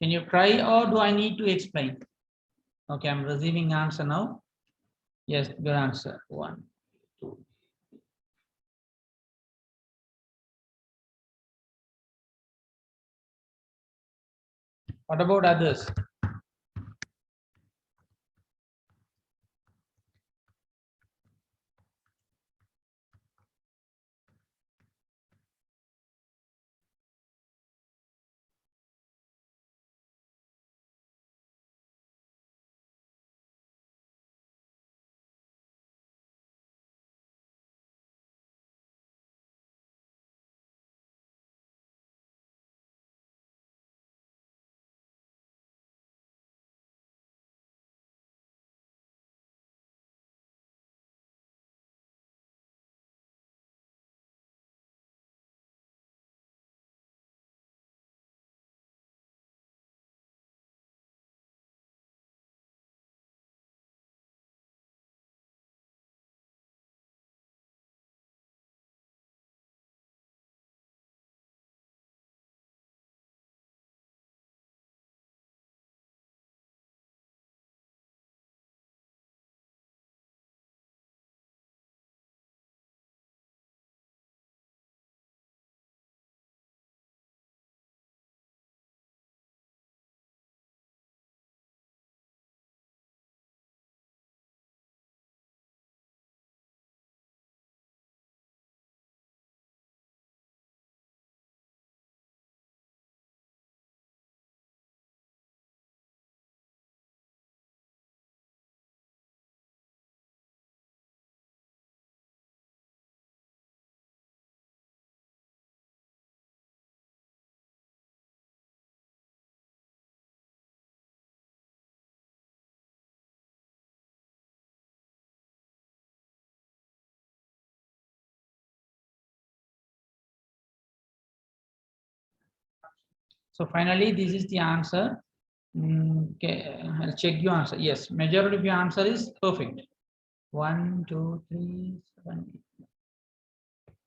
Speaker 1: Can you try or do I need to explain? Okay, I'm receiving answer now. Yes, good answer. 1, 2. What about others? So finally, this is the answer. Okay, I'll check your answer. Yes, majority of your answer is perfect. 1, 2, 3, 7, 8.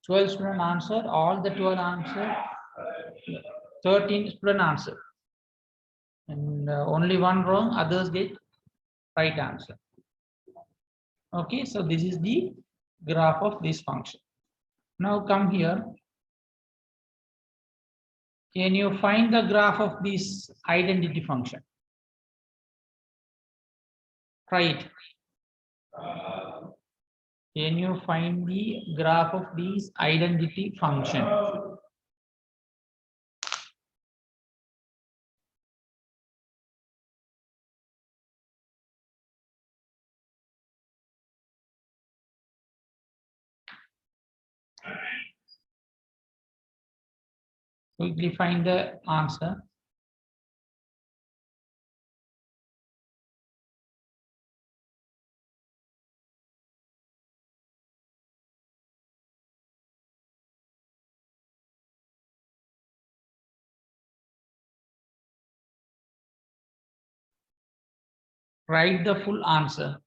Speaker 1: 12 student answered. All the 12 answered. 13 student answered. And only one wrong. Others get right answer. Okay, so this is the graph of this function. Now come here. Can you find the graph of this identity function? Try it. Can you find the graph of this identity function? Quickly find the answer. Write the full answer.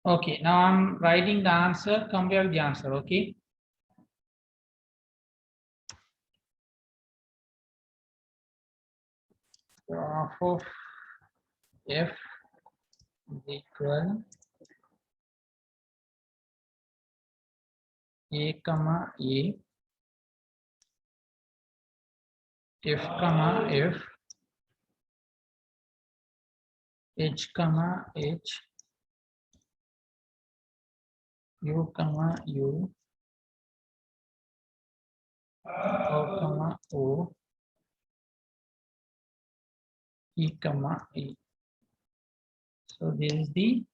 Speaker 1: Okay, now I'm writing the answer, compare the answer, okay? Graph of f is equal a comma a, f comma f, H comma H, U comma U, O comma O, E comma E. So this is the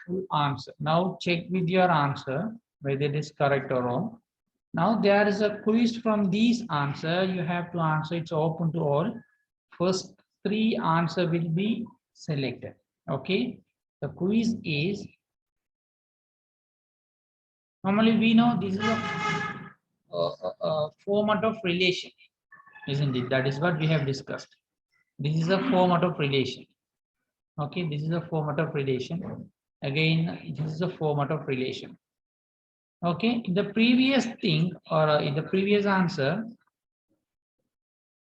Speaker 1: full answer. Now check with your answer whether it is correct or wrong. Now there is a quiz from these answer. You have to answer. It's open to all. First 3 answer will be selected. Okay. The quiz is, normally we know this is a format of relation, isn't it? That is what we have discussed. This is a format of relation. Okay, this is a format of relation. Again, this is a format of relation. Okay, in the previous thing or in the previous answer,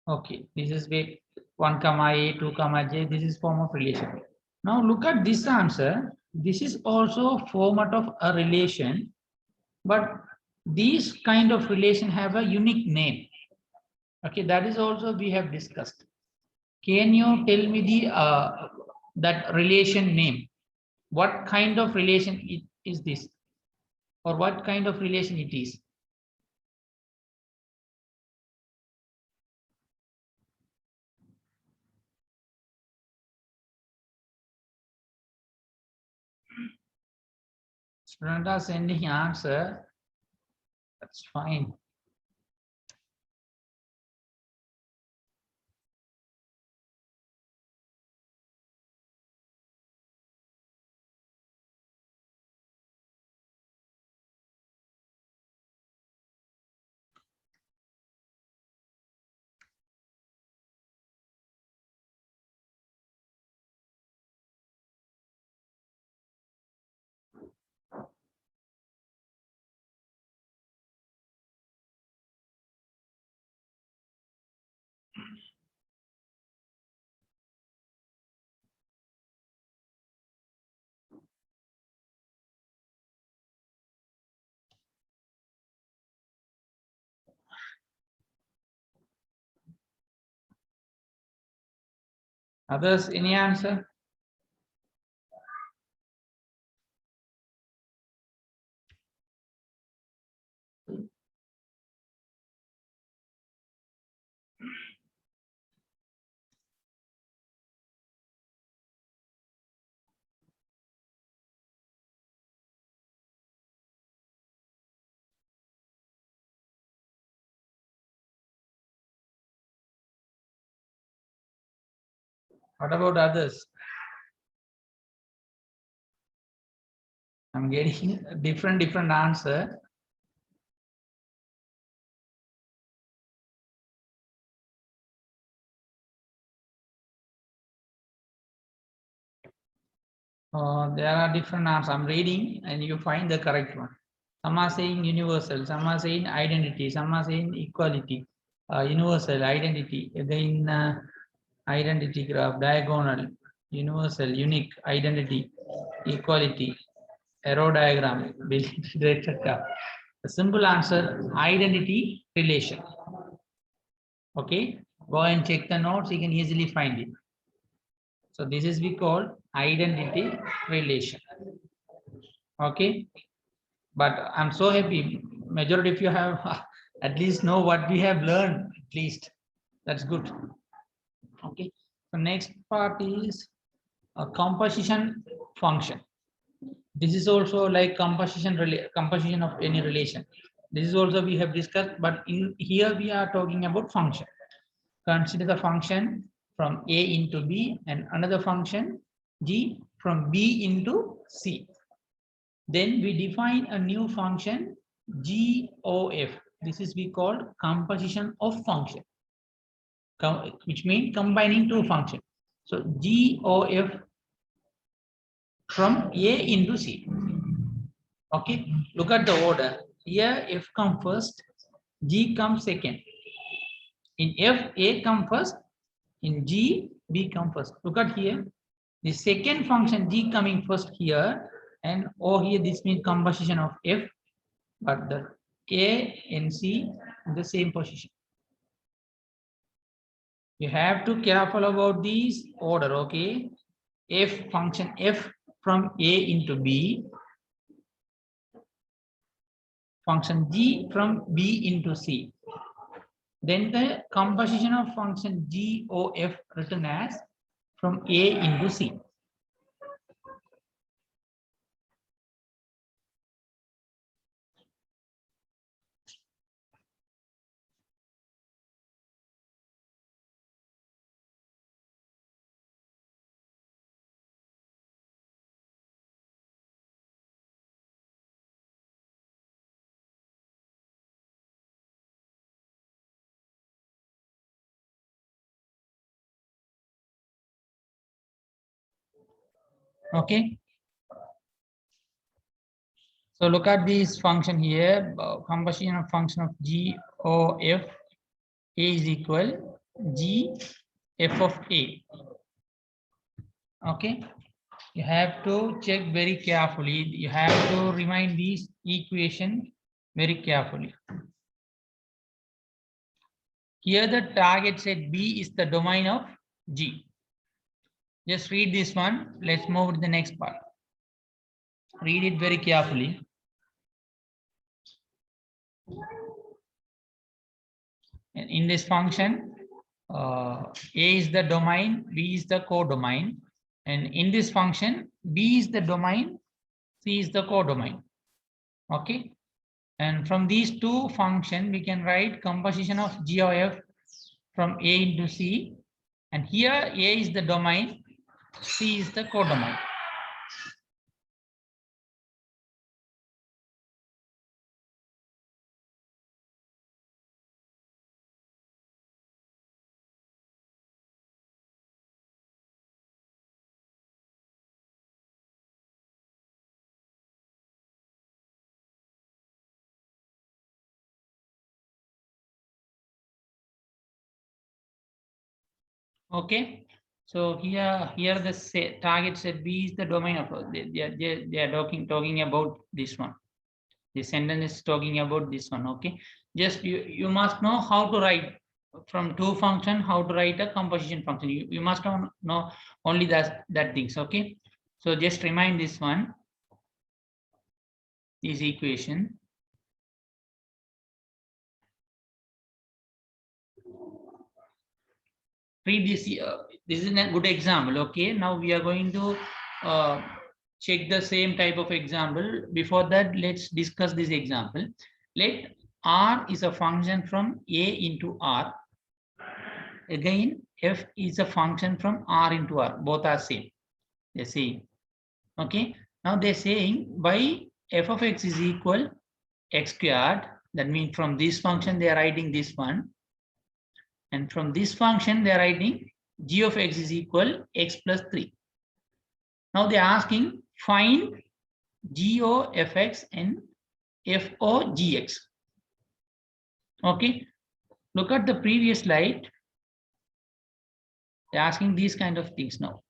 Speaker 1: okay, this is with 1 comma A, 2 comma J, this is form of relation. Now look at this answer. This is also format of a relation, but these kind of relation have a unique name. Okay, that is also we have discussed. Can you tell me the that relation name? What kind of relation it is this, or what kind of relation it is? Students are sending answer. That's fine. Others, any answer? What about others? I'm getting a different answer. There are different answers. I'm reading and you find the correct one. Some are saying universal, some are saying identity, some are saying equality, universal, identity, again identity graph, diagonal, universal, unique, identity, equality, arrow diagram, etc. The simple answer, identity relation. Okay, go and check the notes, you can easily find it. So this is we call identity relation. Okay, but I'm so happy majority of you have at least know what we have learned, at least that's good. Okay, the next part is a composition function. This is also like composition of any relation. This is also we have discussed, but in here we are talking about function. Consider the function from A into B and another function G from B into C. Then we define a new function GOF. This is we called composition of function, which means combining two functions. So GOF from A into C. Okay, look at the order. Here F comes first, G comes second. In F, A comes first. In G, B comes first. Look at here. The second function G coming first here, and O here, this means composition of F, but the A and C in the same position. You have to careful about these order, okay? function f from A into B, function g from B into C. Then the composition of function g o f written as from A into C. Okay. So look at this function here, composition of function of g o f. A is equal g f of A. Okay. You have to check very carefully. You have to remind these equation very carefully. Here the target set B is the domain of G. Just read this one. Let's move to the next part. Read it very carefully. And in this function, A is the domain, B is the codomain. And in this function, B is the domain, C is the codomain. Okay. And from these two functions, we can write composition of G of F from A into C. And here A is the domain, C is the codomain. Okay, so here the target set B is the domain of they are talking about this one. The sentence is talking about this one. Okay, just you must know how to write from two function, how to write a composition function. You must know only that things. Okay, so just remind this one, this equation. Read this. This is a good example. Okay, now we are going to check the same type of example. Before that, let's discuss this example. Let R is a function from A into R. Again, F is a function from R into R. Both are same. They're saying. Okay, now they're saying by f of x is equal x squared. That means from this function, they are writing this one. And from this function, they are writing g of x is equal x plus 3. Now they're asking find g o f x and f o g x. Okay, look at the previous slide. They're asking these kind of things now.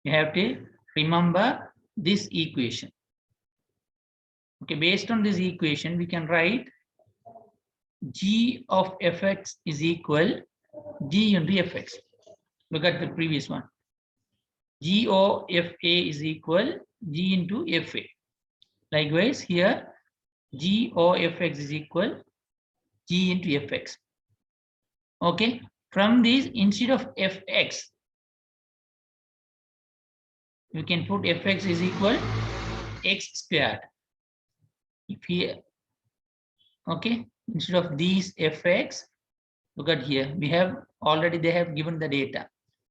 Speaker 1: You have to remember this equation. Okay, based on this equation, we can write g of fx is equal g into fx. Look at the previous one. G O F A is equal g into fa. Likewise, here g O f x is equal g into fx. Okay, from this, instead of fx, you can put fx is equal x squared. If here, okay, instead of these fx, look at here, we have already, they have given the data.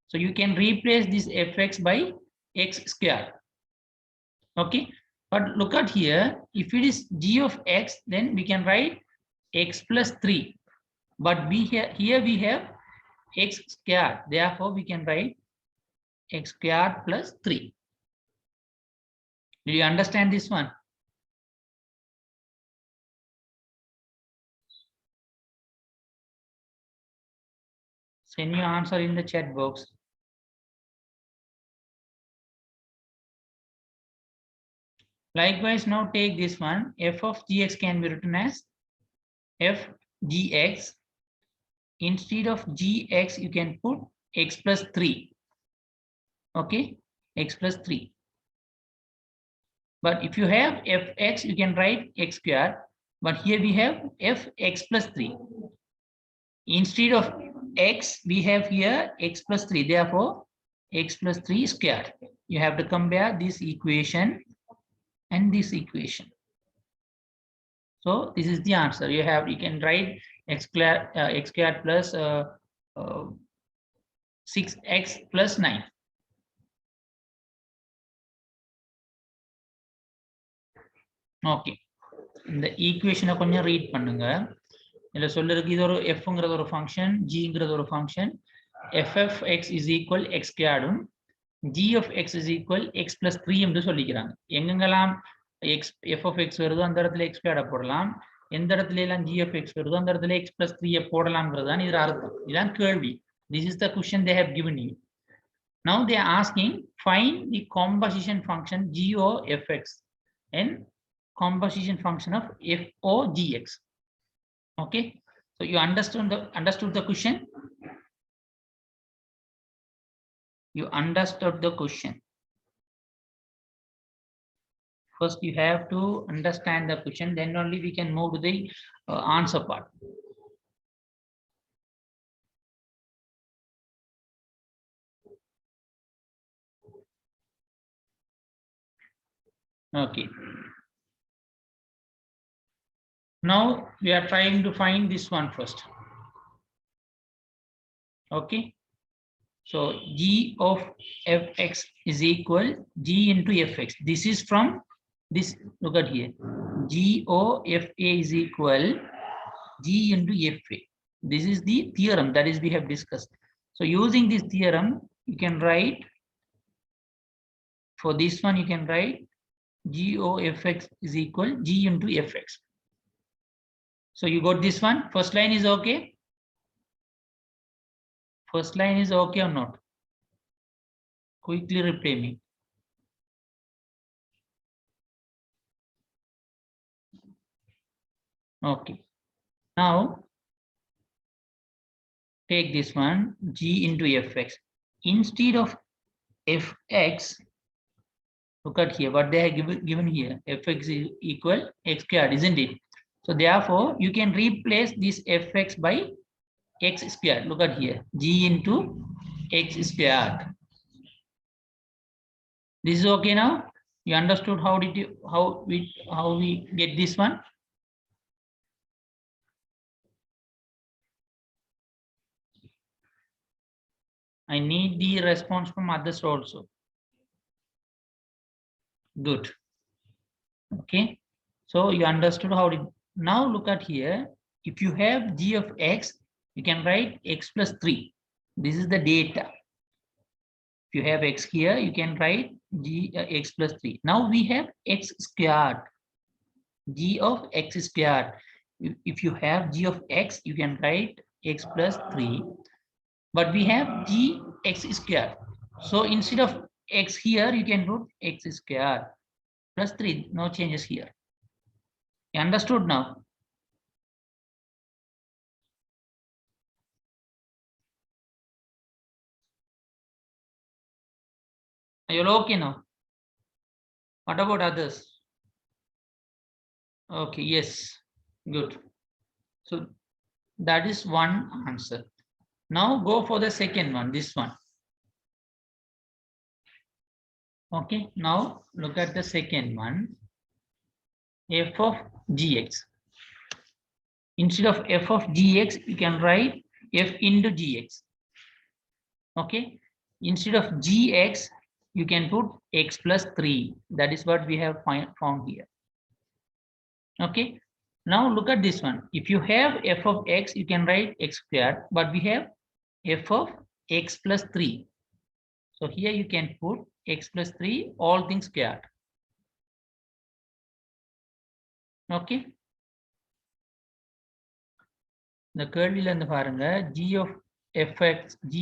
Speaker 1: So you can replace this fx by x squared. Okay, but look at here, if it is g of x, then we can write x plus 3. But here we have x squared. Therefore, we can write x squared plus 3. Do you understand this one? Send your answer in the chat box. Likewise, now take this one. F of gx can be written as f gx. Instead of gx, you can put x plus 3. Okay. x plus 3. But if you have fx, you can write x squared. But here we have fx plus 3. Instead of x, we have here x plus 3. Therefore, x plus 3 squared. You have to compare this equation and this equation. So this is the answer. You can write x squared plus 6x plus 9. Okay. இந்த ஈக்குவேஷனை கொஞ்சம் read பண்ணுங்க. இதுல சொல்லிருக்கு இது ஒரு fங்கிறது ஒரு function, gங்கிறது ஒரு function. f of x is equal x squared um g of x is equal x plus 3 என்று சொல்லிக்கிறாங்க. எங்கெங்கெல்லாம் f of x வருதோ அந்த இடத்துல x squared போடலாம். எந்த இடத்துல எல்லாம் g of x வருதோ அந்த இடத்துல x plus 3 போடலாம்ங்கிறது தான் இதுல அர்த்தம். இதான் கேள்வி. This is the question they have given you. Now they are asking find the composition function g of fx and composition function of f o gx. Okay, so you understood the question. You understood the question. First you have to understand the question, then only we can move to the answer part. Okay. Now we are trying to find this one first. Okay. So g of fx is equal g into fx. This is from this. Look at here. G o f a is equal g into fa. This is the theorem that is we have discussed. So using this theorem, you can write for this one. You can write g o fx is equal g into fx. So you got this one. First line is okay. First line is okay or not? Quickly reply me. Okay. Now take this one, g into fx. Instead of fx, look at here what they have given here. Fx is equal x squared, isn't it? So therefore you can replace this fx by x squared. Look at here, g into x squared. This is okay now. You understood how we get this one? I need the response from others also. Good. Okay. So you understood how it. Now look at here. If you have g of x, you can write x plus 3. This is the data. If you have x here, you can write x plus 3. Now we have x squared. G of x squared. If you have g of x, you can write x plus 3. But we have g x squared. So instead of x here, you can put x squared plus 3. No changes here. You understood now? Are you okay now? What about others? Okay, yes, good. So that is one answer. Now go for the second one, this one. Okay, now look at the second one. F of gx. Instead of f of gx, you can write f into gx. Okay, instead of gx, you can put x plus 3. That is what we have found here. Okay, now look at this one. If you have f of x, you can write x squared, but we have f of x plus 3. So here you can put x plus 3, all things squared. Okay. The கேள்வியில இருந்து பாருங்க, g of fx, g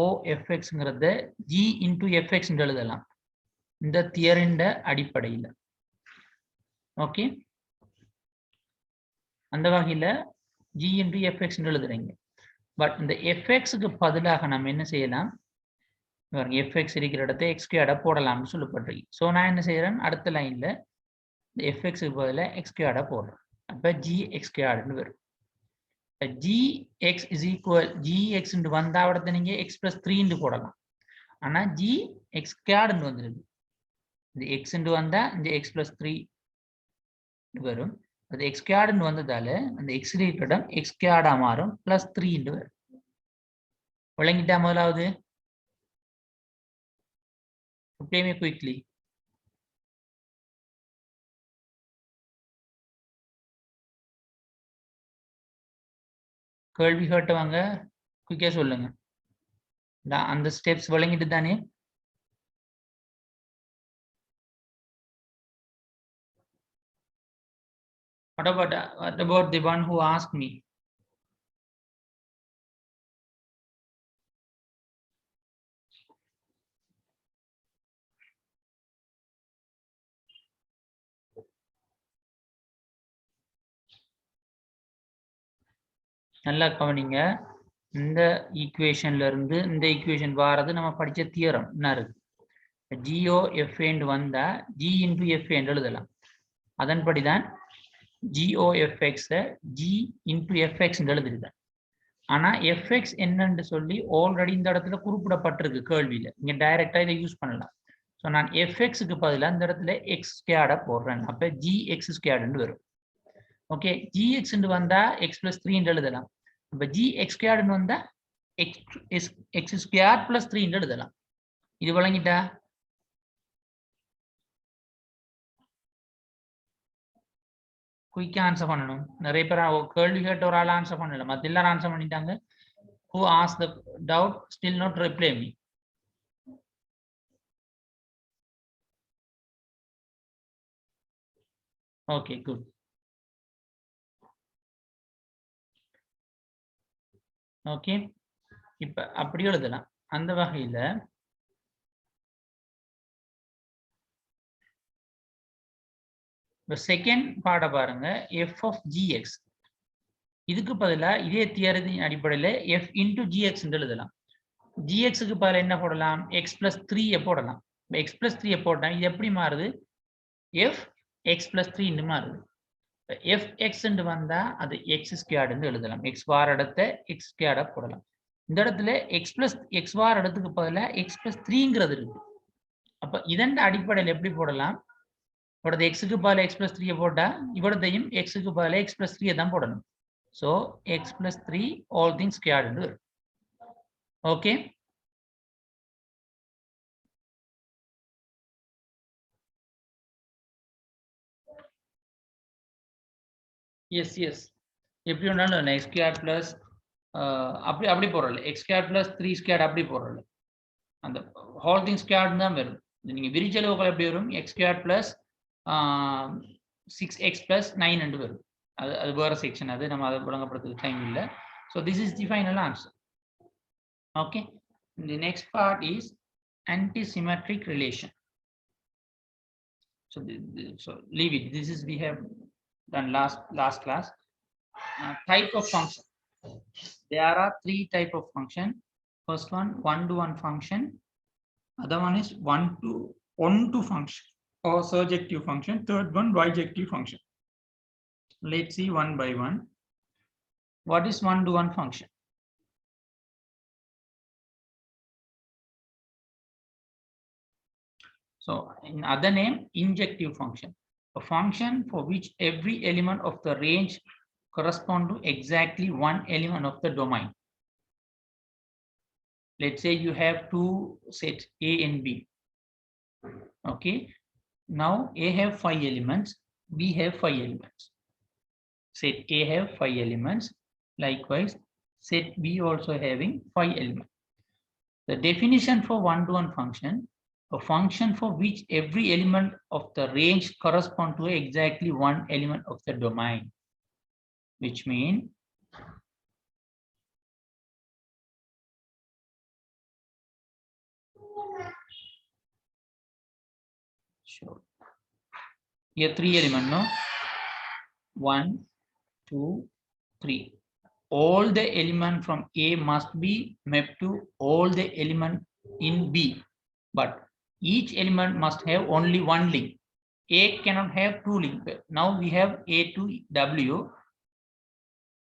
Speaker 1: o fx ங்கிறத g into fx என்று எழுதலாம். இந்த தியரிண்ட அடிப்படையில். Okay. அந்த வகையில g into fx என்று எழுதுறீங்க. பட் இந்த fx க்கு பதிலாக நம்ம என்ன செய்யலாம்? fx இருக்கிற இடத்தை x squared போடலாம்னு சொல்லப்பட்டிருக்கு. ஸோ நான் என்ன செய்யறேன், அடுத்த லைன்ல fx பதிலா x squared போடுறேன். அப்ப gx squared வரும். gx is equal gx வந்தா இடத்தை நீங்க x plus 3 போடலாம். ஆனா gx squared வந்துருது. இந்த x வந்தா இந்த x plus 3 வரும். அது x squared வந்ததால அந்த x இருக்கிற இடம் x squared மாறும் plus 3 வரும். விளங்கிட்டா முதலாவது? Play me quickly. கேள்வி கேட்டவங்க குயிக்கா சொல்லுங்க. அந்த ஸ்டெப்ஸ் விளங்கிட்டு தானே? What about the one who asked me? நல்லா கவனிங்க. இந்த ஈக்குவேஷன்ல இருந்து இந்த ஈக்குவேஷன் வாரது நம்ம படிச்ச தியரம் என்ன இருக்கு? GOF வந்தா G into F எழுதலாம். அதன்படிதான் GOFX G into FX எழுதிருக்கேன். ஆனா FX என்னன்னு சொல்லி ஆல்ரெடி இந்த இடத்துல குறிப்பிடப்பட்டிருக்கு கேள்வியில. நீங்க டைரக்டா இதை யூஸ் பண்ணலாம். ஸோ நான் FX-க்கு பதிலாக இந்த இடத்துல X squared போடுறேன். அப்ப GX squared வரும். ஓகே, gx வந்தா x plus 3 எழுதலாம். அப்ப gx squared வந்தா x squared plus 3 எழுதலாம். இது விளங்கிட்டா? குயிக்கா ஆன்சர் பண்ணணும். நிறைய பேர் கேள்வி கேட்ட ஒரு ஆள் ஆன்சர் பண்ணல, மத்த எல்லாரும் ஆன்சர் பண்ணிட்டாங்க. Who asked the doubt still not reply me? Okay, good. Okay, இப்ப அப்படி எழுதலாம். அந்த வகையில செகண்ட் பாட பாருங்க, f of gx. இதுக்கு பதிலா இதே தியரத்தின் அடிப்படையில் f into gx எழுதலாம். gx-க்கு பதிலா என்ன போடலாம்? x plus 3 போடலாம். x plus 3 போட்டா இது எப்படி மாறுது? f x plus 3 மாறுது. fx வந்தா அது x squared எழுதலாம். x வார இடத்தை x squared போடலாம். இந்த இடத்துல x வார இடத்துக்கு பதிலா x plus 3ங்கிறது இருக்கு. அப்ப இதன் அடிப்படையில் எப்படி போடலாம்? இவரது x-க்கு பதிலா x plus 3 போட்டா இவரதையும் x-க்கு பதிலா x plus 3 தான் போடணும். So x plus 3 all things squared. Okay. Yes, yes. எப்படி வேணாலும் x squared plus அப்படி போறல x squared plus 3 squared அப்படி போறல அந்த whole thing squared தான் வரும். நீங்க விரிச்சளவுகள் எப்படி வரும்? x squared plus 6x plus 9 என்று வரும். அது வேற செக்ஷன், அது நம்ம அதை விளங்கப்படுத்துறதுக்கு டைம் இல்லை. So this is the final answer. Okay. The next part is antisymmetric relation. So leave it. This is we have done last class. Type of function. There are 3 type of function. First one-to-one function. Other one is one-to function or surjective function. Third one bijective function. Let's see one by one. What is one-to-one function? So in other name, injective function. A function for which every element of the range correspond to exactly one element of the domain. Let's say you have 2 sets A and B. Okay. Now A have 5 elements, B have 5 elements. Set A have 5 elements. Likewise, set B also having 5 elements. The definition for one-to-one function: a function for which every element of the range correspond to exactly one element of the domain, which means sure. Here 3 elements, no? 1, 2, 3. All the element from A must be mapped to all the element in B, but each element must have only one link. A cannot have two links. Now we have A to W.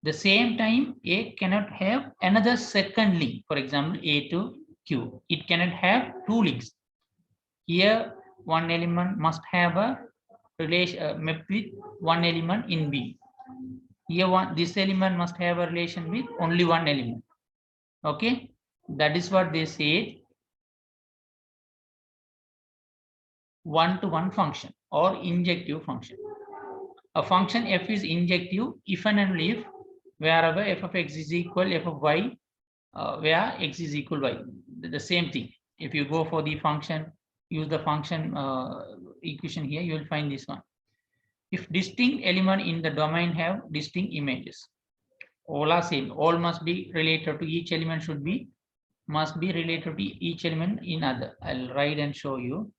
Speaker 1: The same time, A cannot have another second link. For example, A to Q. It cannot have two links. Here, one element must have a relation map with one element in B. Here, this element must have a relation with only one element. Okay, that is what they say. One-to-one function or injective function. A function f is injective if and only if wherever f of x is equal f of y, where x is equal y. The same thing. If you go for the function, use the function equation here, you will find this one. If distinct element in the domain have distinct images, all are same. All must be related to each element must be related to each element in other. I'll write and show you.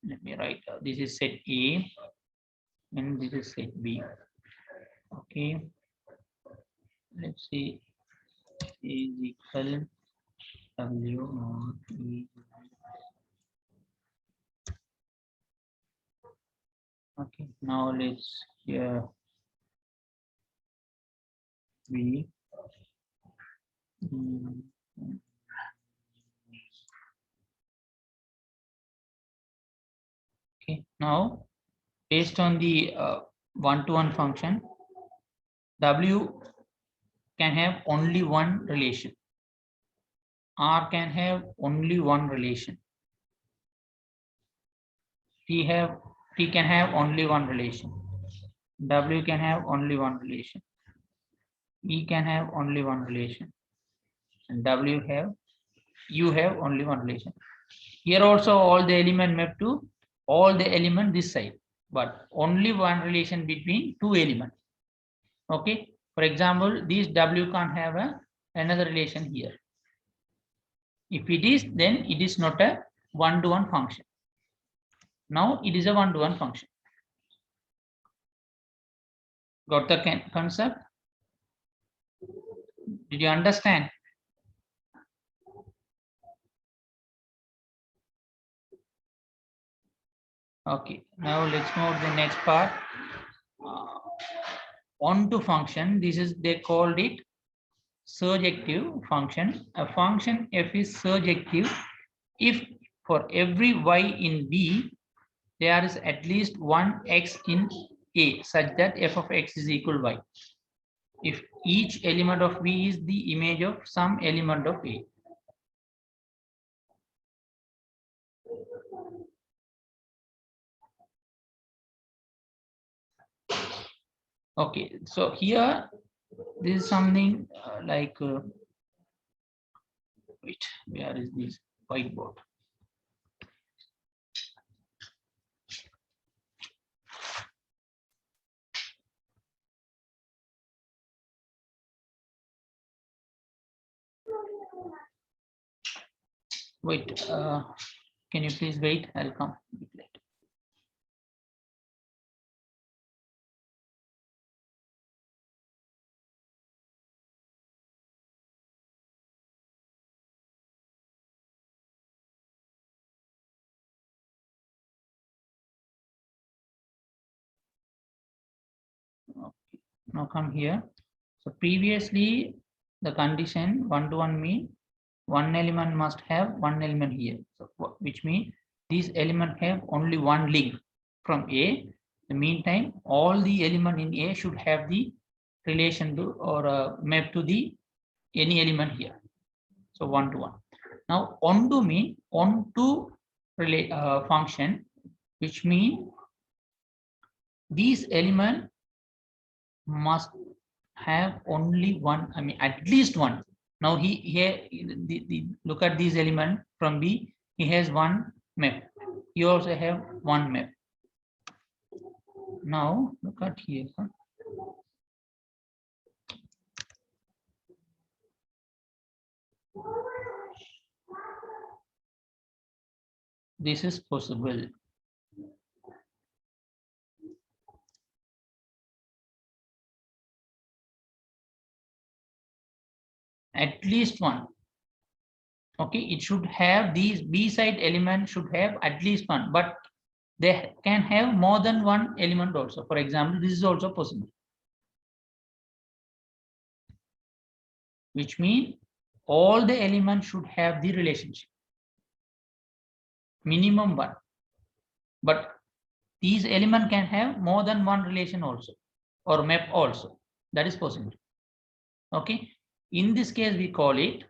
Speaker 1: Let me write. This is set A, and this is set B. Okay. Let's see. A is equal W or E. Okay. Now let's here B. Okay. Now, based on the one-to-one function, W can have only one relation. R can have only one relation. T can have only one relation. W can have only one relation. E can have only one relation. And U have only one relation. Here also all the element map to all the element this side, but only one relation between two elements. Okay. For example, this W can't have another relation here. If it is, then it is not a one-to-one function. Now it is a one-to-one function. Got the concept? Did you understand? Okay, now let's move to the next part. Onto function, this is, they called it surjective function. A function f is surjective if for every y in B, there is at least one x in A, such that f of x is equal y. If each element of B is the image of some element of A. Okay, so here this is something like wait, where is this whiteboard? Wait, can you please wait? I'll come a bit later. Okay, now come here. So previously the condition one-to-one mean one element must have one element here. So which means these elements have only one link from A. In the meantime, all the element in A should have the relation to or map to the any element here. So one-to-one. Now onto mean onto function, which mean these element must have only one, I mean at least one. Now here look at this element from B, he has one map. You also have one map. Now look at here. This is possible. at least one. Okay, it should have these B side element should have at least one, but they can have more than one element also. For example, this is also possible, which means all the elements should have the relationship, minimum one, but these elements can have more than one relation also, or map also. That is possible. Okay, in this case we call it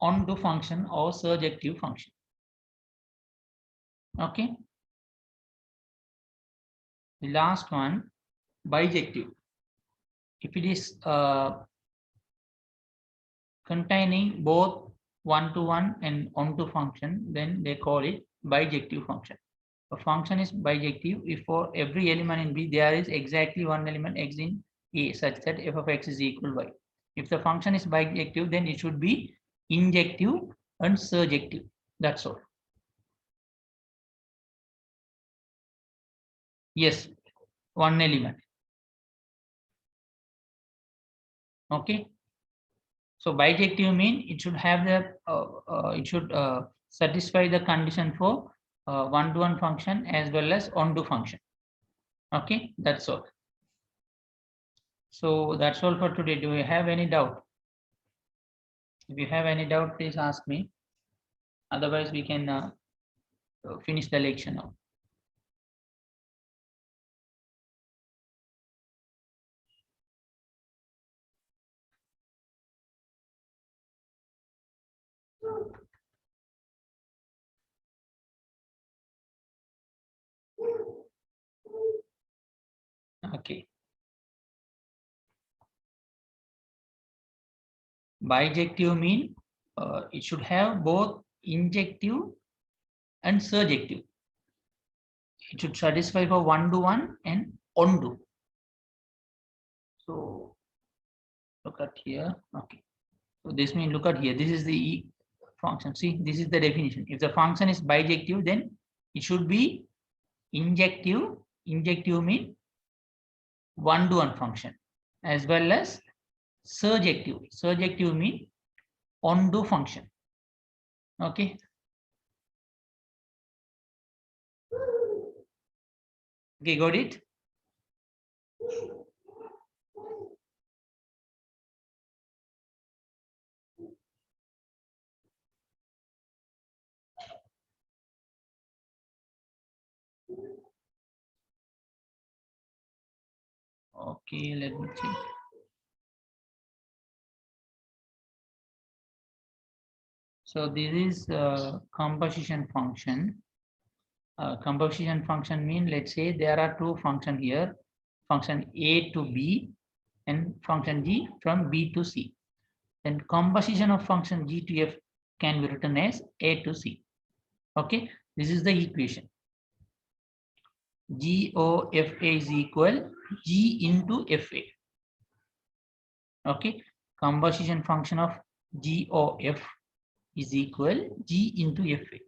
Speaker 1: onto function or surjective function. Okay, the last one, bijective. If it is containing both one-to-one and onto function, then they call it bijective function. A function is bijective if for every element in B there is exactly one element x in A such that f of x is equal y. If the function is bijective, then it should be injective and surjective. That's all. Yes, one element. Okay. So bijective means it should have the satisfy the condition for one-to-one function as well as onto function. Okay, that's all. So that's all for today. Do you have any doubt? If you have any doubt, please ask me. Otherwise, we can finish the lecture now. Okay. Bijective mean it should have both injective and surjective. It should satisfy for one-to-one and onto. So look at here. Okay. So this means look at here. This is the function. See, this is the definition. If the function is bijective, then it should be injective. Injective means one-to-one function, as well as surjective. Surjective means onto function. Okay. Okay, got it? Okay, let me check. So this is composition function. Composition function mean, let's say there are two functions here, function A to B and function G from B to C. Then composition of function G to F can be written as A to C. Okay, this is the equation. GOFA is equal G into FA. Okay, composition function of GOF is equal G into FA.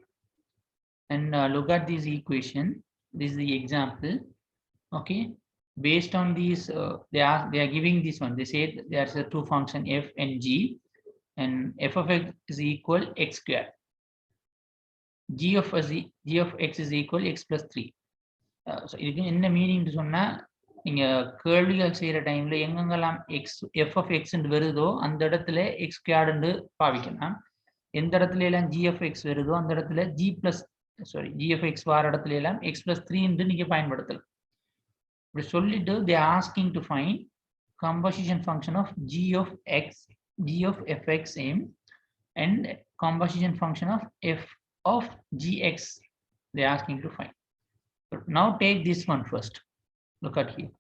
Speaker 1: And look at this equation. This is the example. Okay, based on these, they are giving this one. They say there's a two function f and g, and f of x is equal x squared. G of x is equal x plus 3. So இதுக்கு என்ன meaning சொன்னா, நீங்க கேள்விகள் செய்யற டைம்ல எங்கெங்கெல்லாம் f of x வருதோ அந்த இடத்துல x squared பாவிக்கலாம். எந்த இடத்துல எல்லாம் g of x வருதோ அந்த இடத்துல g of x வார இடத்துல எல்லாம் x plus 3 என்று நீங்க பயன்படுத்தலாம். இப்படி சொல்லிட்டு they are asking to find composition function of g of fxm and composition function of f of gx. They are asking to find. But now take this one first. Look at here.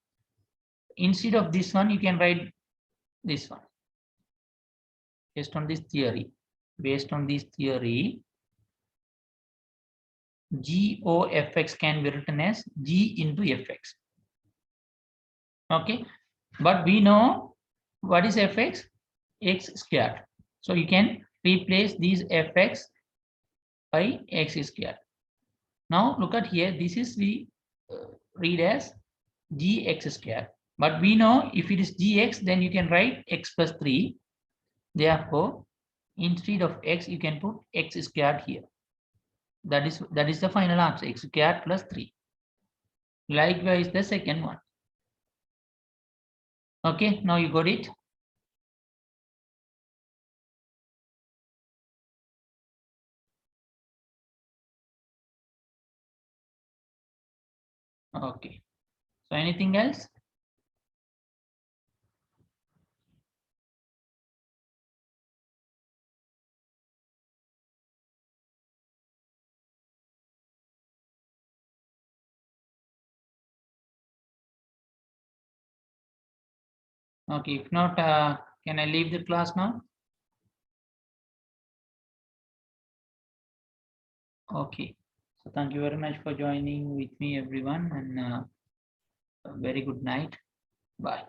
Speaker 1: Instead of this one, you can write this one. Based on this theory, g o fx can be written as g into fx. Okay, but we know what is fx? X squared. So you can replace these fx by x squared. Now look at here. This is we read as gx squared, But we know if it is gx, then you can write x plus 3. Therefore, instead of x, you can put x squared here. That is the final answer, x squared plus 3. Likewise, the second one. Okay, now you got it. Okay. So anything else? Okay, if not, can I leave the class now? Okay. So thank you very much for joining with me, everyone, and a very good night. Bye.